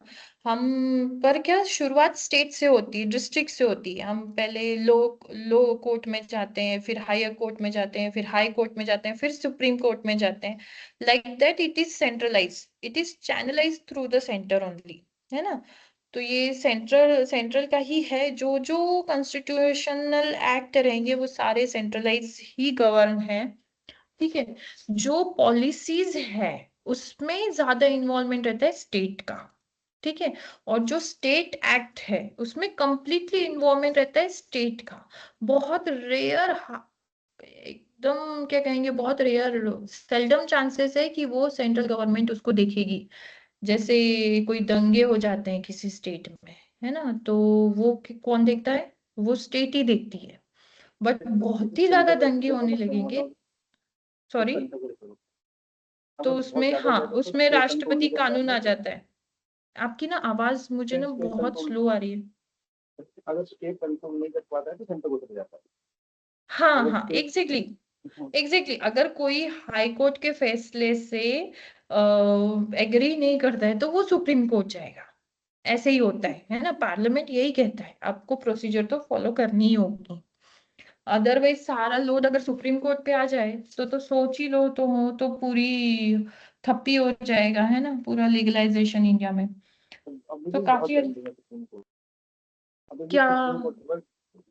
हम पर क्या शुरुआत स्टेट से होती है, डिस्ट्रिक्ट से होती है। हम पहले लो कोर्ट में जाते हैं, फिर हायर कोर्ट में जाते हैं, फिर हाई कोर्ट में जाते हैं, फिर सुप्रीम कोर्ट में जाते हैं। Like that it is centralize, it is channelize through the centre only, है ना। तो ये सेंट्रल का ही है। जो जो कॉन्स्टिट्यूशनल एक्ट रहेंगे वो सारे सेंट्रलाइज ही गवर्न है, ठीक है। जो पॉलिसीज है उसमें ज्यादा इन्वॉल्वमेंट रहता है स्टेट का, ठीक है। और जो स्टेट एक्ट है उसमें कंप्लीटली इन्वॉल्वमेंट रहता है स्टेट का। बहुत रेयर, एकदम क्या कहेंगे, बहुत रेयर, सेल्डम चांसेस है कि वो सेंट्रल गवर्नमेंट उसको देखेगी। जैसे कोई दंगे हो जाते हैं किसी स्टेट में, है ना, तो वो कौन देखता है, वो स्टेट ही देखती है। बट बहुत ही ज्यादा सेंटर का दंगे होने मतलब लगेंगे, मतलब सॉरी, सेंटर को देखो, तो अगर बहुत उसमें, ज्यादा हाँ, ज्यादा तो उसमें स्टेट कंट्रोल राष्ट्रपति नहीं कर कानून पाता आ है। जाता है। आपकी ना आवाज मुझे ना स्टेट बहुत कंट्रोल, स्लो आ रही है। अगर स्टेट कंट्रोल नहीं कर पाता है तो सेंटर को चले जाता है। हाँ अगर हाँ, स्टेट, एग्जैक्टली एग्जैक्टली। अगर कोई हाई कोर्ट के फैसले से एग्री नहीं करता है तो वो सुप्रीम कोर्ट जाएगा। ऐसे ही होता है ना। पार्लियामेंट यही कहता है, आपको प्रोसीजर तो फॉलो करनी ही होगी। अदरवाइज सारा लोड अगर सुप्रीम कोर्ट पे आ जाए तो सोच ही लो, तो हो तो पूरी ठप्पी हो जाएगा, है ना, पूरा लीगलाइजेशन इंडिया में। अभी तो भी बहुत काफी पेंडिंग है सुप्रीम कोर्ट, अभी भी क्या, सुप्रीम कोर्ट पर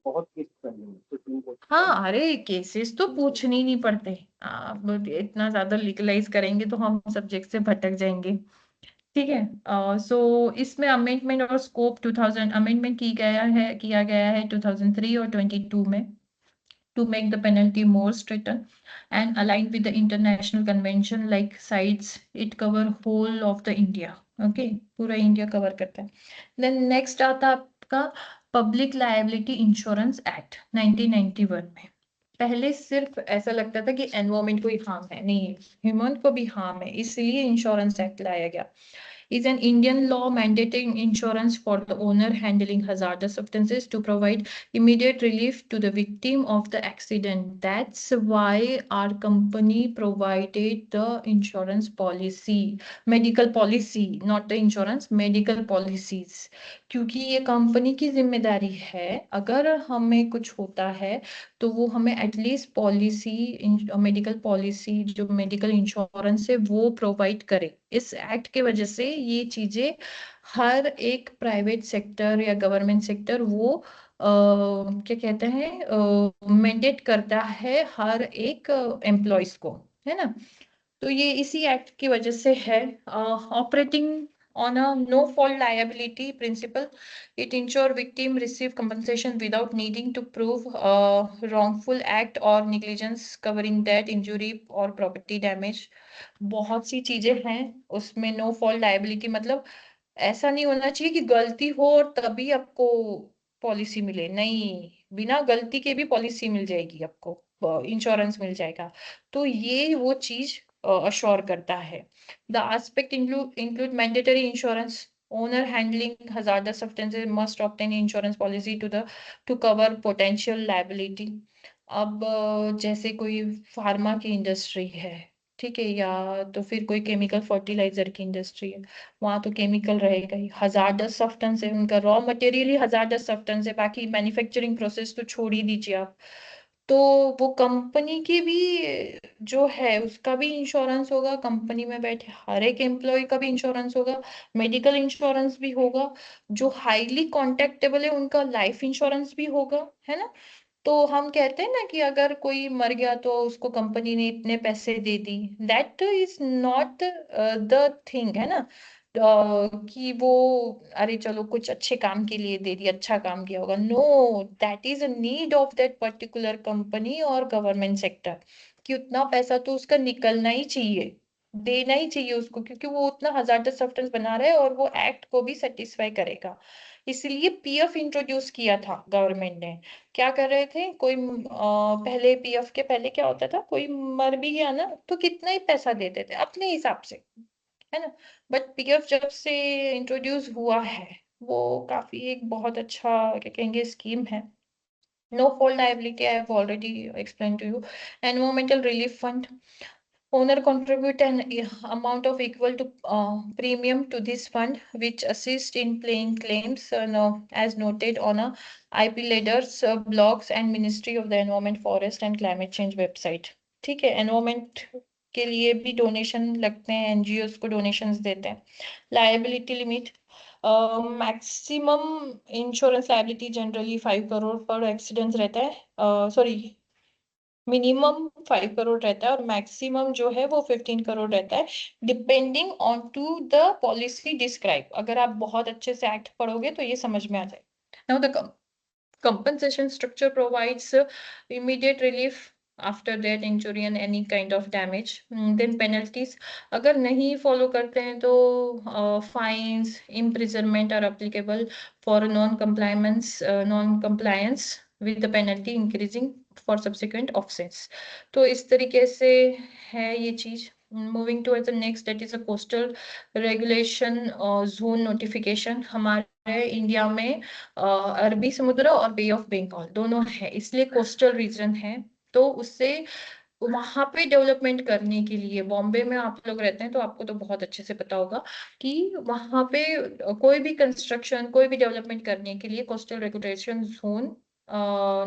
बहुत केस पेंडिंग है सुप्रीम कोर्ट पर। हाँ, अरे केसेस तो पूछने ही नहीं पड़ते। आप इतना ज्यादा लीगलाइज करेंगे तो हम सब्जेक्ट से भटक जाएंगे, ठीक है। सो इसमें अमेंडमेंट और स्कोप 2000 अमेंडमेंट किया गया है 2003 और 22 में, to make the penalty more stricter and aligned with the international convention like sites. It cover whole of the India, okay, पूरा इंडिया कवर करता है। देन नेक्स्ट आता है आपका पब्लिक लायबिलिटी इंश्योरेंस एक्ट 1991 में। पहले सिर्फ ऐसा लगता था कि एनवायरमेंट को ही हार्म है, नहीं, ह्यूमन को भी हार्म है, इसलिए इंश्योरेंस एक्ट लाया गया। Is an Indian law mandating insurance for the owner handling hazardous substances to provide immediate relief to the victim of the accident. That's why our company provided the insurance policy, medical policy, not the insurance, medical policies. क्योंकि ये कंपनी की जिम्मेदारी है, अगर हमें कुछ होता है तो वो हमें एटलीस्ट पॉलिसी, मेडिकल पॉलिसी, जो मेडिकल इंश्योरेंस है वो प्रोवाइड करे। इस एक्ट के वजह से ये चीजें हर एक प्राइवेट सेक्टर या गवर्नमेंट सेक्टर वो क्या कहते हैं, मैंडेट करता है हर एक एम्प्लॉयज को, है ना। तो ये इसी एक्ट की वजह से है। Operating on a no fault liability principle, it ensure victim receive compensation without needing to prove wrongful act or negligence, covering death, injury or property damage. बहुत सी चीजें हैं उसमें। नो फॉल्ट लायबिलिटी मतलब ऐसा नहीं होना चाहिए कि गलती हो और तभी आपको पॉलिसी मिले, नहीं, बिना गलती के भी पॉलिसी मिल जाएगी आपको, इंश्योरेंस मिल जाएगा। तो ये वो चीज अश्योर करता है। The aspect include mandatory insurance, owner handling hazardous substances must obtain insurance policy to cover potential liability। अब जैसे कोई फार्मा की इंडस्ट्री है, ठीक है, या तो फिर कोई केमिकल फर्टिलाइजर की इंडस्ट्री है, वहां तो केमिकल रहेगा ही, हजार्डस सब्सटेंस है, उनका रॉ मटेरियल ही हजार्डस सब्सटेंस है, बाकी मैन्युफैक्चरिंग प्रोसेस तो छोड़ ही दीजिए आप। तो वो कंपनी की भी जो है उसका भी इंश्योरेंस होगा, कंपनी में बैठे हर एक एम्प्लॉय का भी इंश्योरेंस होगा, मेडिकल इंश्योरेंस भी होगा, जो हाईली कॉन्टेक्टेबल है उनका लाइफ इंश्योरेंस भी होगा, है ना। तो हम कहते हैं ना कि अगर कोई मर गया तो उसको कंपनी ने इतने पैसे दे दी, that is not the thing, है ना। कि वो, अरे चलो कुछ अच्छे काम के लिए दे दी, अच्छा काम किया होगा, no, that is a need of that particular company और गवर्नमेंट सेक्टर, कि उतना पैसा तो उसका निकलना ही चाहिए, देना ही चाहिए उसको, क्योंकि वो उतना हजार्डस सब्सटेंस बना रहा है और वो एक्ट को भी सेटिस्फाई करेगा। इसलिए पीएफ इंट्रोड्यूस किया था गवर्नमेंट ने। क्या कर रहे थे, कोई पहले पीएफ के पहले क्या होता था, कोई मर भी गया ना तो कितना ही पैसा देते थे अपने हिसाब से, है ना। बट पीएफ जब से इंट्रोड्यूस हुआ है, वो काफी एक बहुत अच्छा क्या कहेंगे स्कीम है। No fault liability I have already explain to you. Environmental relief fund, Owner contribute an amount of equal to premium to this fund, which assist in paying claims as noted on a IP leaders, blogs and Ministry of the Environment, Forest and Climate Change website. ठीक है, एनवायरमेंट के लिए भी डोनेशन लगते हैं, एनजीओस को डोनेशंस देते हैं. Liability limit, maximum insurance liability generally 5 crore पर एक्सीडेंट्स रहता है, सॉरी मिनिमम 5 करोड़ रहता है और मैक्सिमम जो है वो 15 करोड़ रहता है, depending on to the policy describe. अगर आप बहुत अच्छे से एक्ट पढ़ोगे तो ये समझ में आ जाए. Now the compensation structure provides immediate relief after that injury and any kind of damage. Then penalties, अगर नहीं follow करते हैं तो fines, imprisonment are applicable for non-compliance with the penalty increasing for subsequent offense. तो इस तरीके से है ये चीज. Moving towards the next, that is a coastal regulation zone notification. हमारे इंडिया में अरबी समुद्र और बे ऑफ बंगाल दोनों है, इसलिए कोस्टल रीजन है. तो उससे वहां पे डेवलपमेंट करने के लिए, बॉम्बे में आप लोग रहते हैं तो आपको तो बहुत अच्छे से पता होगा कि वहां पे कोई भी कंस्ट्रक्शन, कोई भी डेवलपमेंट करने के लिए coastal regulation zone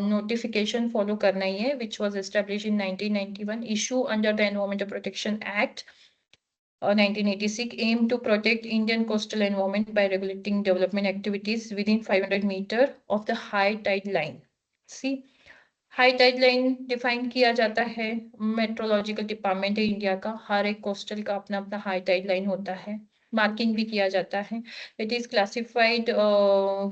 notification follow करना ही है, which was establish in 1991, issue under the environmental protection act 1986, aim to protect Indian coastal environment by regulating development activities within 500 meter of the high tide line. See, high tide line define किया जाता है, मेट्रोलॉजिकल डिपार्टमेंट है इंडिया का, हर एक कोस्टल का अपना अपना हाई टाइड लाइन होता है, मार्किंग भी किया जाता है. It is classified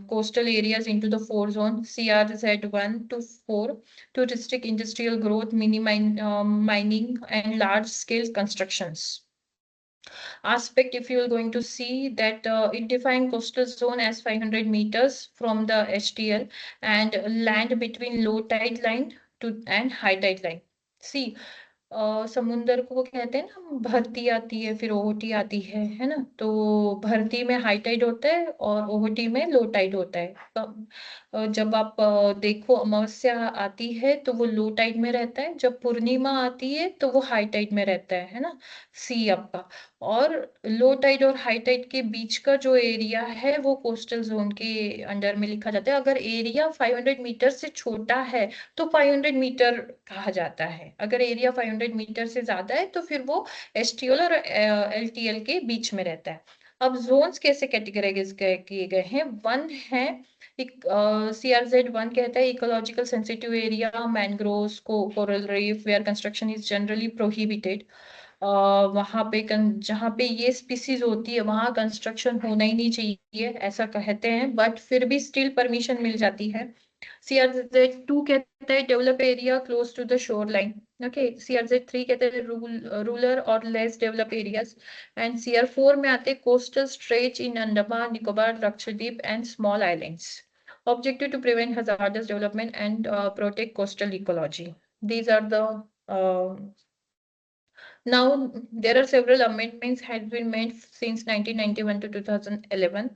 coastal areas into the 4 zone CRZ1 to 4 to restrict industrial growth, mining and large scale constructions. Aspect, if you are going to see that it defines coastal zone as 500 meters from the HTL and land between low tide line to and high tide line. See, समुंदर को कहते हैं ना, भरती आती है फिर ओहोटी आती है ना. तो भरती में हाई टाइड होता है और ओहोटी में लो टाइड होता है. जब आप देखो अमावस्या आती है तो वो लो टाइड में रहता है, जब पूर्णिमा आती है तो वो हाई टाइड में रहता है ना, सी आपका. और लो टाइड और हाई टाइड के बीच का जो एरिया है वो कोस्टल जोन के अंडर में लिखा जाता है. अगर एरिया 500 मीटर से छोटा है तो 500 मीटर कहा जाता है, अगर एरिया 500 मीटर से ज्यादा है तो फिर वो एसटीएल और एलटीएल के बीच में रहता है. अब जोन्स कैसे कैटेगराइज किए गए हैं. वन है CRZ1 कहता है ecological sensitive area, mangroves, coral reef where construction is generally prohibited. वहां पे जहाँ पे ये स्पीसीज होती है वहां कंस्ट्रक्शन होना ही नहीं चाहिए ऐसा कहते हैं, बट फिर भी स्टिल परमिशन मिल जाती है. CRZ2 कहता है develop area close to the shore line. Okay, CRZ3 कहते हैं रूरल और less develop areas. And CR4 में आते हैं coastal stretch in Andaman Nicobar, Lakshadweep and small islands. Objective to prevent hazardous development and protect coastal ecology. These are the now there are several amendments had been made since 1991 to 2011.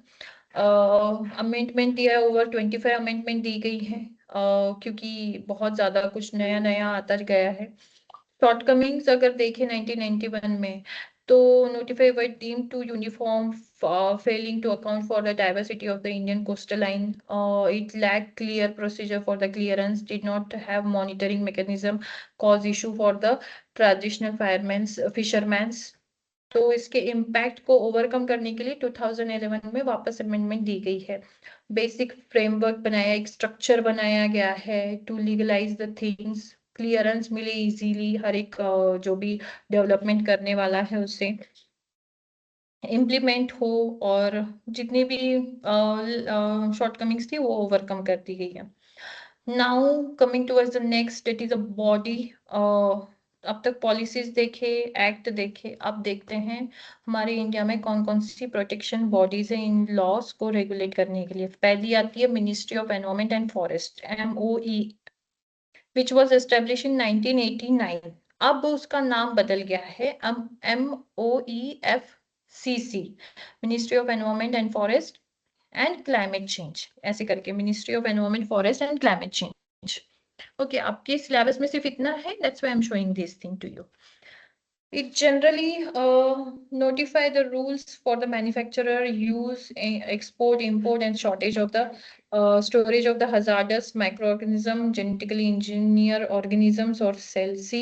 Amendment दिया है, ओवर 25 अमेंडमेंट दी गई है, क्योंकि बहुत ज्यादा कुछ नया नया आता गया है. शॉर्टकमिंग्स अगर देखें 1991 में तो notify were deemed to uniform, failing to account for the diversity of the Indian coastal line. It lacked clear procedure for the clearance, did not have monitoring mechanism, cause issue for the traditional fishermen. तो इसके इम्पैक्ट को ओवरकम करने के लिए 2011 में वापस अमेंडमेंट दी गई है. बेसिक फ्रेमवर्क बनाया, एक स्ट्रक्चर बनाया गया है to legalize the things, clearance मिले इजीली हर एक जो भी डेवलपमेंट करने वाला है उसे इम्प्लीमेंट हो, और जितनी भी शॉर्टकमिंग्स थी वो ओवरकम कर दी गई है. Now coming towards the next, it is a body. अब तक पॉलिसीज देखे, एक्ट देखे, अब देखते हैं हमारे इंडिया में कौन कौन सी प्रोटेक्शन बॉडीज है इन लॉस को रेगुलेट करने के लिए. पहली आती है ministry of environment and forest, MOE, which was established in 1989. अब उसका नाम बदल गया है, MOEFCC, ministry of environment and forest and climate change, ऐसे करके ministry of environment forest and climate change. Okay, आपके सिलेबस में सिर्फ इतना है, that's why I am showing this thing to you. It generally notify the rules for the manufacturer, use, export, import, and shortage of the storage of the hazardous microorganism, genetically engineer organisms or cells.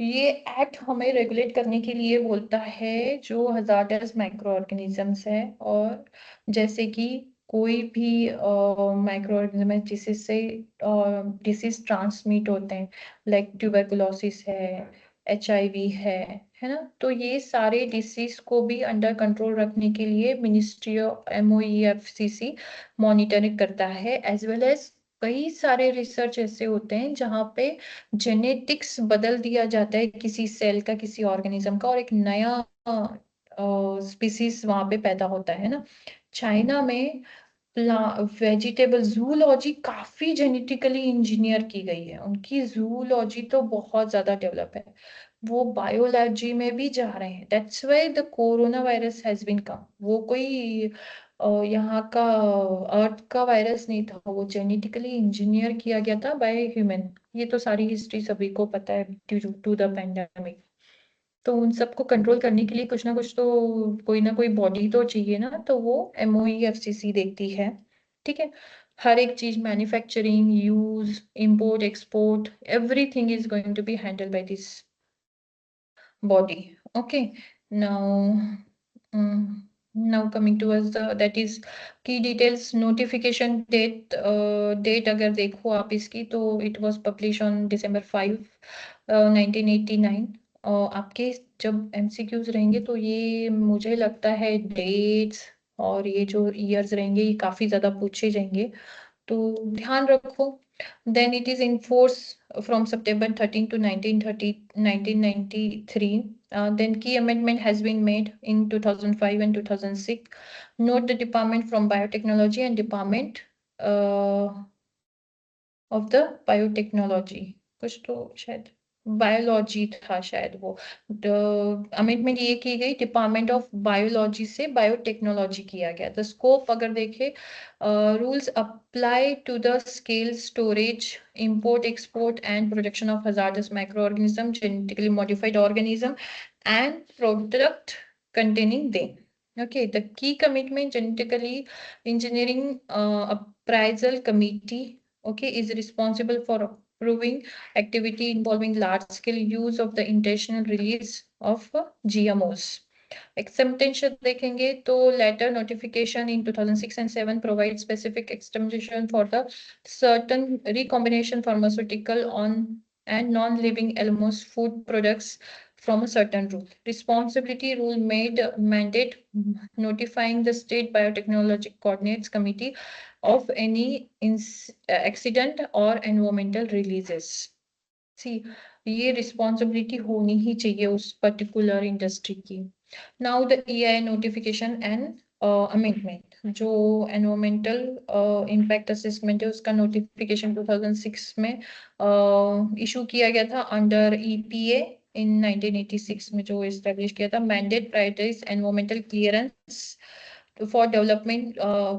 ये एक्ट हमें रेगुलेट करने के लिए बोलता है जो हजार्डस माइक्रो ऑर्गेनिजम्स है, और जैसे कि कोई भी माइक्रो ऑर्गेनिज्म है जिससे डिसीज ट्रांसमिट होते हैं, लाइक ट्यूबरकुलोसिस है, HIV है ना। तो ये सारे डिसीज को भी अंडर कंट्रोल रखने के लिए मिनिस्ट्री ऑफ MOEFCC मॉनिटरिंग करता है, एज वेल एज कई सारे रिसर्च ऐसे होते हैं जहाँ पे जेनेटिक्स बदल दिया जाता है किसी सेल का, किसी ऑर्गेनिज्म का, और एक नया स्पीसीज वहां पे पैदा होता है ना। चाइना में वेजिटेबल जूलॉजी काफी जेनेटिकली इंजीनियर की गई है, उनकी जूलॉजी तो बहुत ज्यादा डेवलप है, वो बायोलॉजी में भी जा रहे हैं। That's why the corona virus has been come. वो कोई यहाँ का अर्थ का वायरस नहीं था, वो जेनेटिकली इंजीनियर किया गया था बाय ह्यूमन। ये तो सारी हिस्ट्री सभी को पता है, ड्यू टू द पेंडेमिक। तो उन सबको कंट्रोल करने के लिए कुछ तो कोई ना कोई बॉडी तो चाहिए ना, तो वो MOEFCC देखती है। ठीक है, हर एक चीज manufacturing, use, import, export, everything is going to be handled by this body. Okay, now now coming towards the that is key details. Notification date date अगर देखो आप इसकी, तो it was published on December 5 1989। आपके जब MCQs रहेंगे तो ये मुझे लगता है डेट्स और ये जो ईयर्स रहेंगे ये काफी ज्यादा पूछे जाएंगे, तो ध्यान रखो। Then it is in force from September 13 to 1993. Then key amendment has been made in 2005 and 2006. Note the department from biotechnology and department of the biotechnology, कुछ तो शायद बायोलॉजी था शायद वो। अमेंडमेंट ये की गई, डिपार्टमेंट ऑफ बायोलॉजी से बायोटेक्नोलॉजी किया गया। द स्कोप अगर देखे, rules apply to the scale, storage, import, export and production of hazardous microorganism, genetically modified organism and product containing them. Okay, the key commitment, genetically engineering appraisal committee, okay, is responsible for approving activity involving large scale use of the intentional release of GMOs. Exemption देखेंगे तो letter notification in 2006 and 7 provides specific exemption for the certain recombination pharmaceutical on and non-living animals food products from a certain rule. Responsibility rule made mandate notifying the state biotechnology coordinates committee of any accident or environmental releases. See, ये रिस्पॉन्सिबिलिटी होनी ही चाहिए उस पर्टिकुलर इंडस्ट्री की। Now the EIA notification and amendment, जो एनवायरमेंटल इम्पैक्ट असेसमेंट है उसका नोटिफिकेशन 2006 में इशू किया गया था अंडर EPA इन 1986 में, जो एस्टेब्लिश किया था। Mandate prioritize environmental clearance for development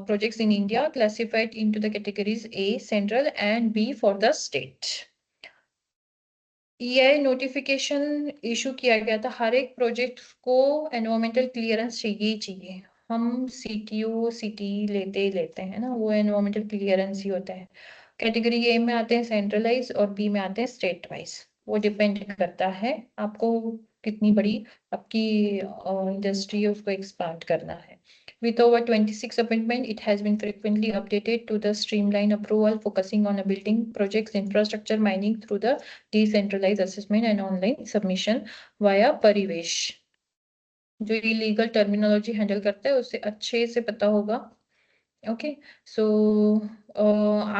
projects in India classified into the categories A central and B for the state. EIA notification issue किया गया था, हर एक प्रोजेक्ट को एनवायरमेंटल क्लियरेंस चाहिए। हम CTO CT लेते हैं ना, वो एनवायरमेंटल क्लियरेंस ही होता है। कैटेगरी A में आते हैं सेंट्रलाइज और B में आते हैं स्टेट वाइज। वो डिपेंड करता है आपको कितनी बड़ी आपकी इंडस्ट्री है उसको एक्सपांड करना है। With over 26 amendments, it has been frequently updated to the streamline approval, focusing on a building projects, infrastructure, mining through the decentralized assessment and online submission via Parivesh. जो illegal terminology handle करता है उसे अच्छे से पता होगा। ओके, सो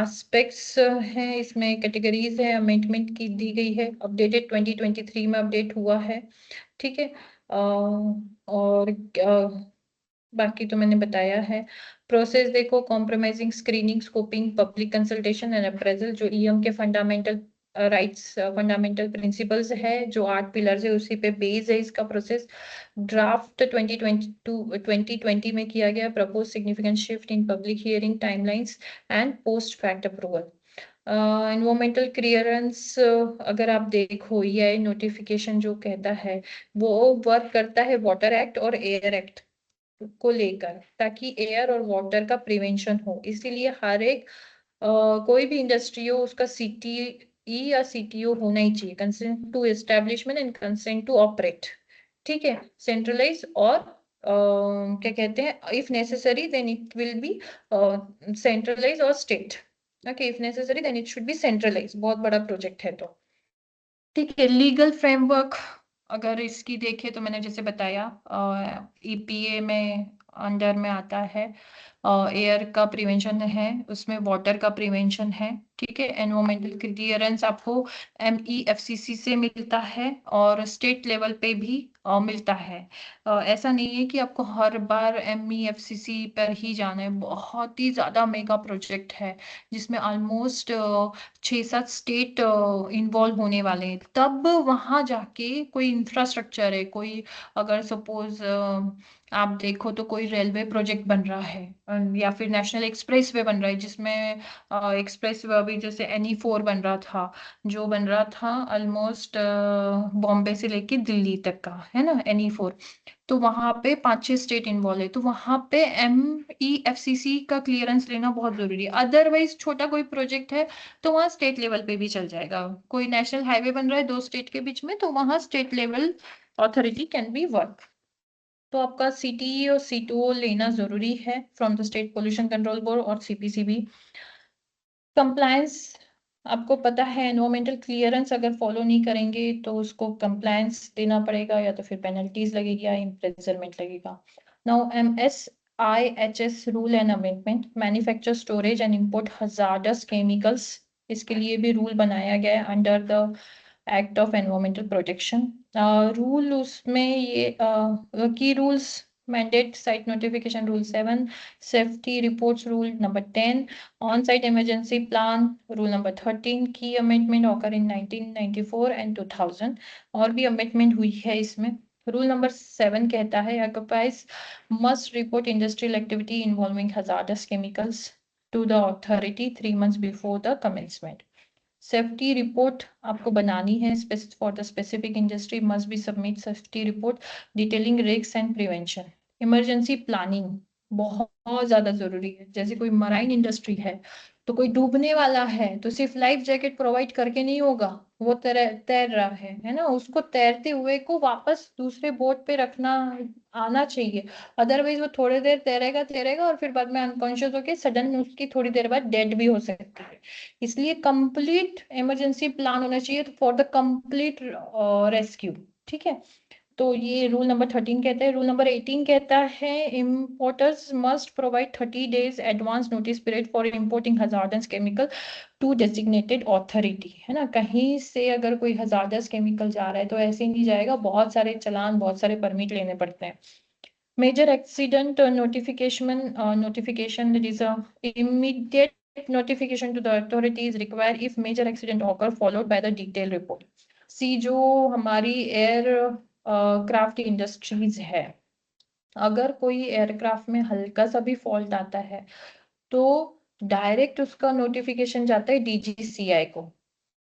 एस्पेक्ट्स हैं इसमें, कैटेगरीज है, अमेंडमेंट की दी गई है, अपडेटेड 2023 में अपडेट हुआ है। ठीक है, और बाकी तो मैंने बताया है। प्रोसेस देखो, compromising, screening, scoping, public consultation and appraisal, जो EM के फंडामेंटल राइट्स, फंडामेंटल प्रिंसिपल्स है, जो 8 पिलर्स है उसी पे बेस है इसका प्रोसेस। ड्राफ्ट 2020 में किया गया, propose significant shift in public hearing timelines and post fact approval. Environmental clearance अगर आप देखो ये नोटिफिकेशन जो कहता है वो वर्क करता है वाटर एक्ट और एयर एक्ट को लेकर, ताकि एयर और वाटर का प्रिवेंशन हो। इसीलिए हर एक कोई भी इंडस्ट्री हो उसका सीटीई या सीटीओ होना ही चाहिए, consent to establishment and consent to operate. ठीक है, सेंट्रलाइज और क्या कहते हैं, if necessary then it will be centralise और state. Okay, if necessary then it should be centralise, बहुत बड़ा प्रोजेक्ट है तो। ठीक है, लीगल फ्रेमवर्क अगर इसकी देखें तो मैंने जैसे बताया ईपीए में अंडर में आता है, एयर का प्रिवेंशन है, उसमें वाटर का प्रिवेंशन है। ठीक है, एनवायरमेंटल क्लियरेंस आपको MEFCC से मिलता है और स्टेट लेवल पे भी मिलता है। ऐसा नहीं है कि आपको हर बार MEFCC पर ही जाना है, बहुत ही ज्यादा मेगा प्रोजेक्ट है जिसमें ऑलमोस्ट 6-7 स्टेट इन्वॉल्व होने वाले हैं। तब वहां जाके कोई इंफ्रास्ट्रक्चर है, कोई अगर सपोज आप देखो तो कोई रेलवे प्रोजेक्ट बन रहा है या फिर नेशनल एक्सप्रेस वे बन रहा है, जिसमें एक्सप्रेस वे अभी जैसे NE4 बन रहा था, जो बन रहा था ऑलमोस्ट बॉम्बे से लेके दिल्ली तक का, है ना, NE4। तो वहां पे 5-6 स्टेट इन्वॉल्व है, तो वहां पे MEFCC का क्लियरेंस लेना बहुत जरूरी है। अदरवाइज छोटा कोई प्रोजेक्ट है तो वहाँ स्टेट लेवल पे भी चल जाएगा। कोई नेशनल हाईवे बन रहा है 2 स्टेट के बीच में, तो वहाँ state level authority can be work. तो आपका CTE और C2O लेना जरूरी है from the state pollution control board और CPCB। कंप्लायंस आपको पता है, एनवायरमेंटल क्लियरेंस अगर फॉलो नहीं करेंगे तो उसको कंप्लायंस देना पड़ेगा, या तो फिर पेनल्टीज लगेगी या इम्प्रिजनमेंट लगेगा। Now MSIHS rule and amendment, manufacture storage and import hazardous chemicals, इसके लिए भी रूल बनाया गया है under the act of environmental protection. Rule उसमें ये की rules, mandate site notification rule 7, safety reports rule number 10, on site emergency plan rule number 13 की अमेंडमेंट ऑकर इन 1994 एंड 2000, और भी अमेंडमेंट हुई है इसमें। रूल नंबर 7 कहता है occupiers must report industrial activity involving hazardous chemicals to the authority 3 months before the commencement. Safety report आपको बनानी है for the specific industry, must be submit safety report detailing risk and prevention. Emergency planning बहुत ज्यादा जरूरी है। जैसे कोई मराइन इंडस्ट्री है तो कोई डूबने वाला है तो सिर्फ लाइफ जैकेट प्रोवाइड करके नहीं होगा, वो तैर रहा है ना, उसको तैरते हुए को वापस दूसरे बोट पे रखना आना चाहिए। अदरवाइज वो थोड़ी देर तैरेगा तैरेगा और फिर बाद में अनकॉन्शियस होके सडन उसकी थोड़ी देर बाद डेड भी हो सकती है। इसलिए कंप्लीट इमरजेंसी प्लान होना चाहिए फॉर द कंप्लीट रेस्क्यू। ठीक है, तो ये रूल नंबर 13 कहता है। रूल नंबर 18 कहता है importers must provide 30 days advance notice period for importing hazardous chemical to designated authority, है ना। कहीं से अगर कोई हजार्डस केमिकल जा रहा है तो ऐसे नहीं जाएगा, बहुत सारे चालान, बहुत सारे परमिट लेने पड़ते हैं। Major accident notification is a immediate notification to the authorities required if major accident occur followed by the detailed report. सी जो हमारी एयर क्राफ्ट इंडस्ट्रीज है, अगर कोई एयरक्राफ्ट में हल्का सा भी फॉल्ट आता है तो डायरेक्ट उसका नोटिफिकेशन जाता है DGCI को,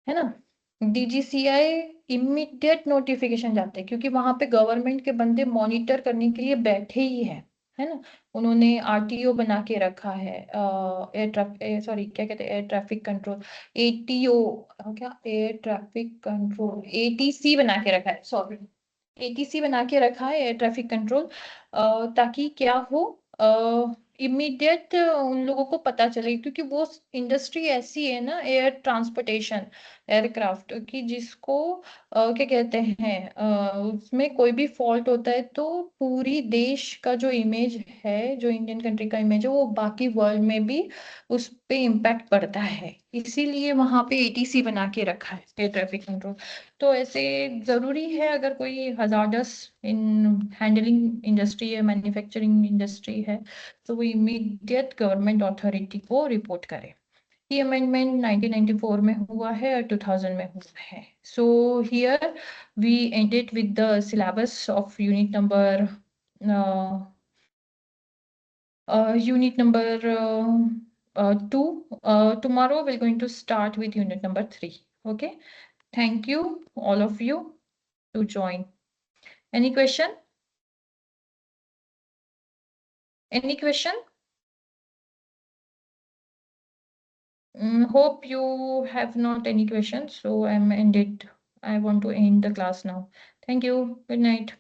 है ना। DGCI इमीडिएट नोटिफिकेशन जाता है, क्योंकि वहां पे गवर्नमेंट के बंदे मॉनिटर करने के लिए बैठे ही है ना। उन्होंने RTO बना के रखा है, एयर ट्रैफिक, सॉरी क्या कहते हैं, एयर ट्रैफिक कंट्रोल, ATO, क्या, एयर ट्रैफिक कंट्रोल, ATC बना के रखा है, सॉरी, ATC बना के रखा है, एयर ट्रैफिक कंट्रोल, ताकि क्या हो, इमीडिएट उन लोगों को पता चले, क्योंकि वो इंडस्ट्री ऐसी है ना, एयर ट्रांसपोर्टेशन, एयरक्राफ्ट की, जिसको क्या कहते हैं, उसमें कोई भी फॉल्ट होता है तो पूरी देश का जो इमेज है, जो इंडियन कंट्री का इमेज है, वो बाकी वर्ल्ड में भी उस पे इम्पैक्ट पड़ता है। इसीलिए वहां पे ATC बना के रखा है, एयर ट्रैफिक कंट्रोल। तो ऐसे जरूरी है, अगर कोई हजार्डस इन हैंडलिंग इंडस्ट्री है, मैन्युफैक्चरिंग इंडस्ट्री है, तो वो इमीडिएट गवर्नमेंट अथॉरिटी को रिपोर्ट करे। ये अमेंडमेंट 1994 में हुआ है और 2000 में हुआ है। So here we ended with the syllabus of unit number 2. Tomorrow we're going to start with unit number 3. Okay. Thank you, all of you, to join. Any question? Any question? Hope you have not any questions. So I'm ended. I want to end the class now. Thank you. Good night.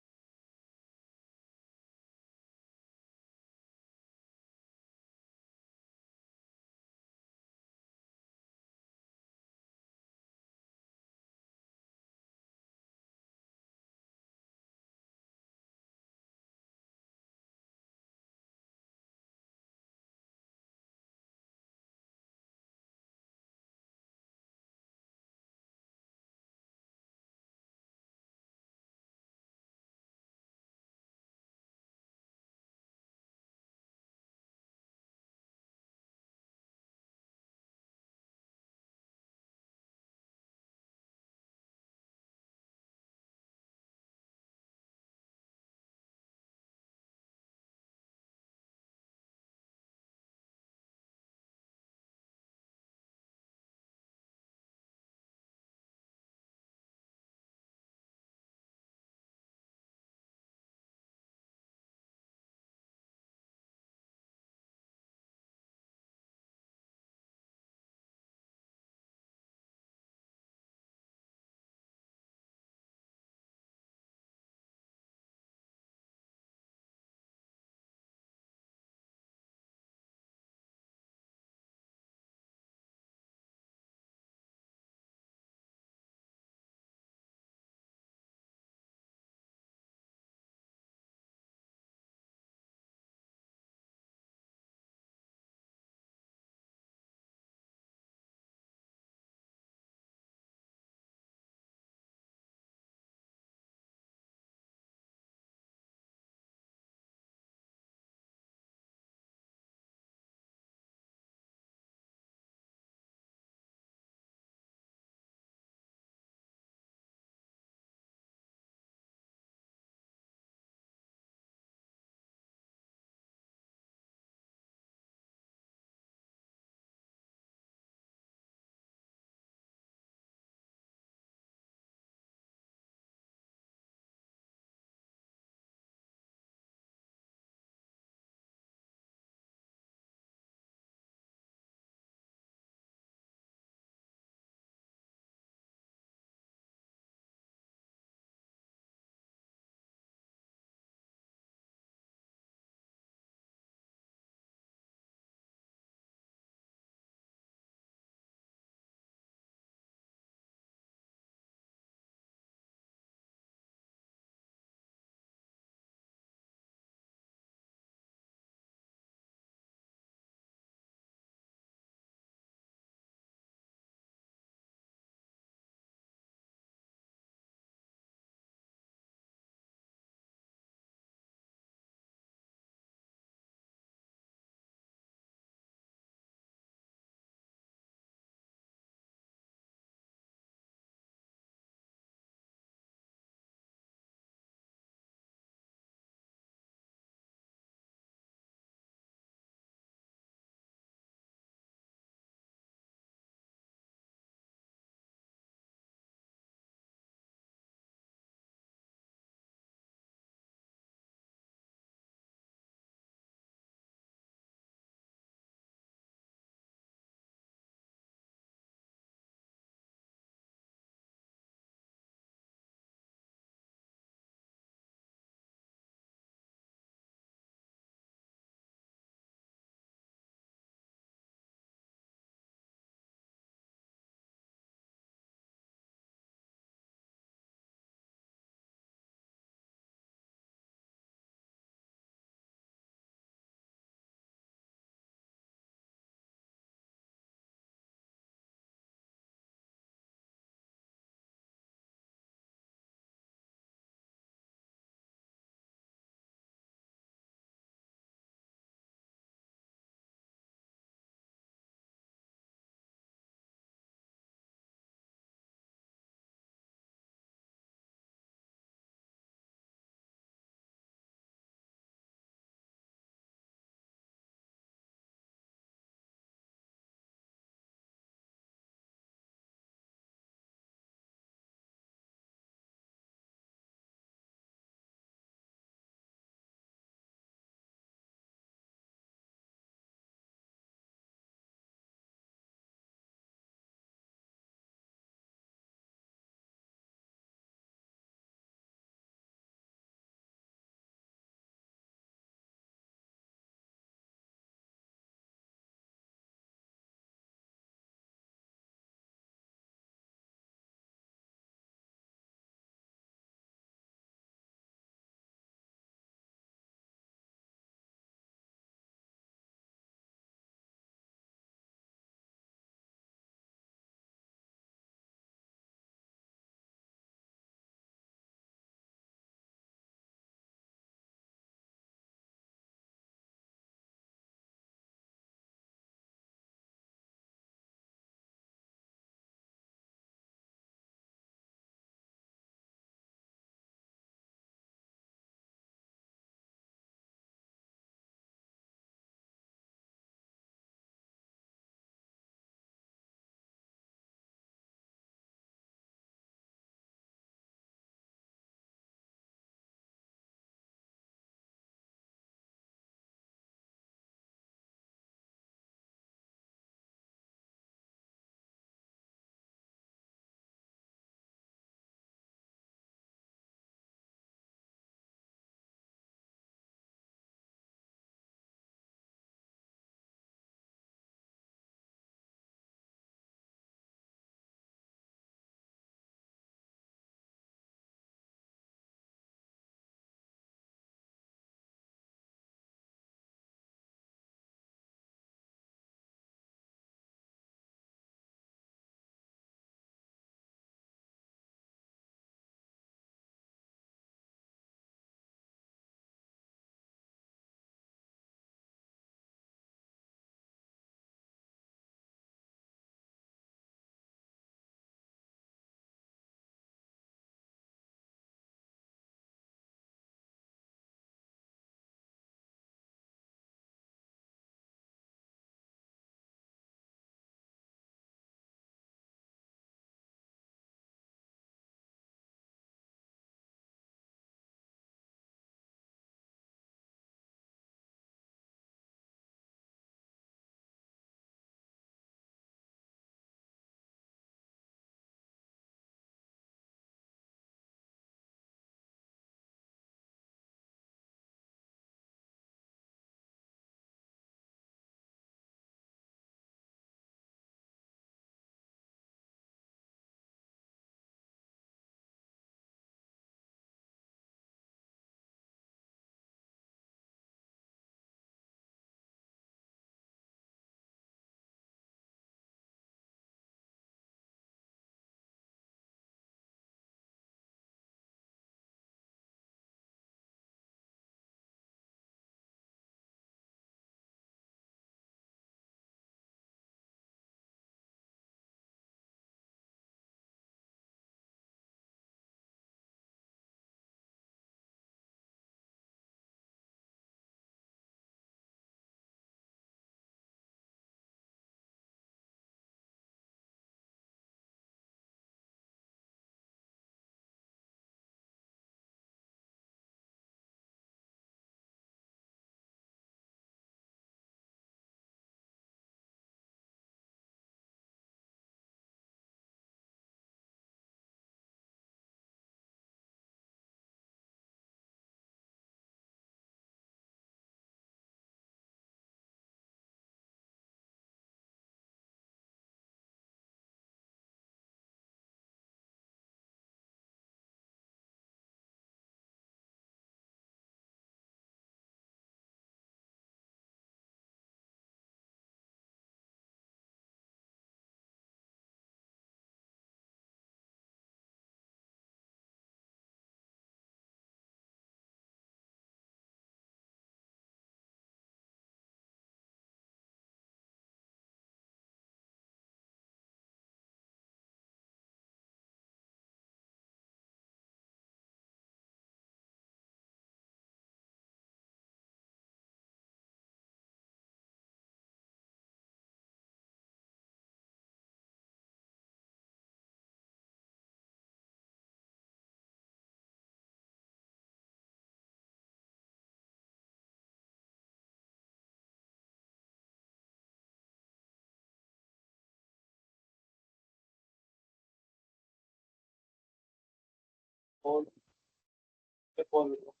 Pause.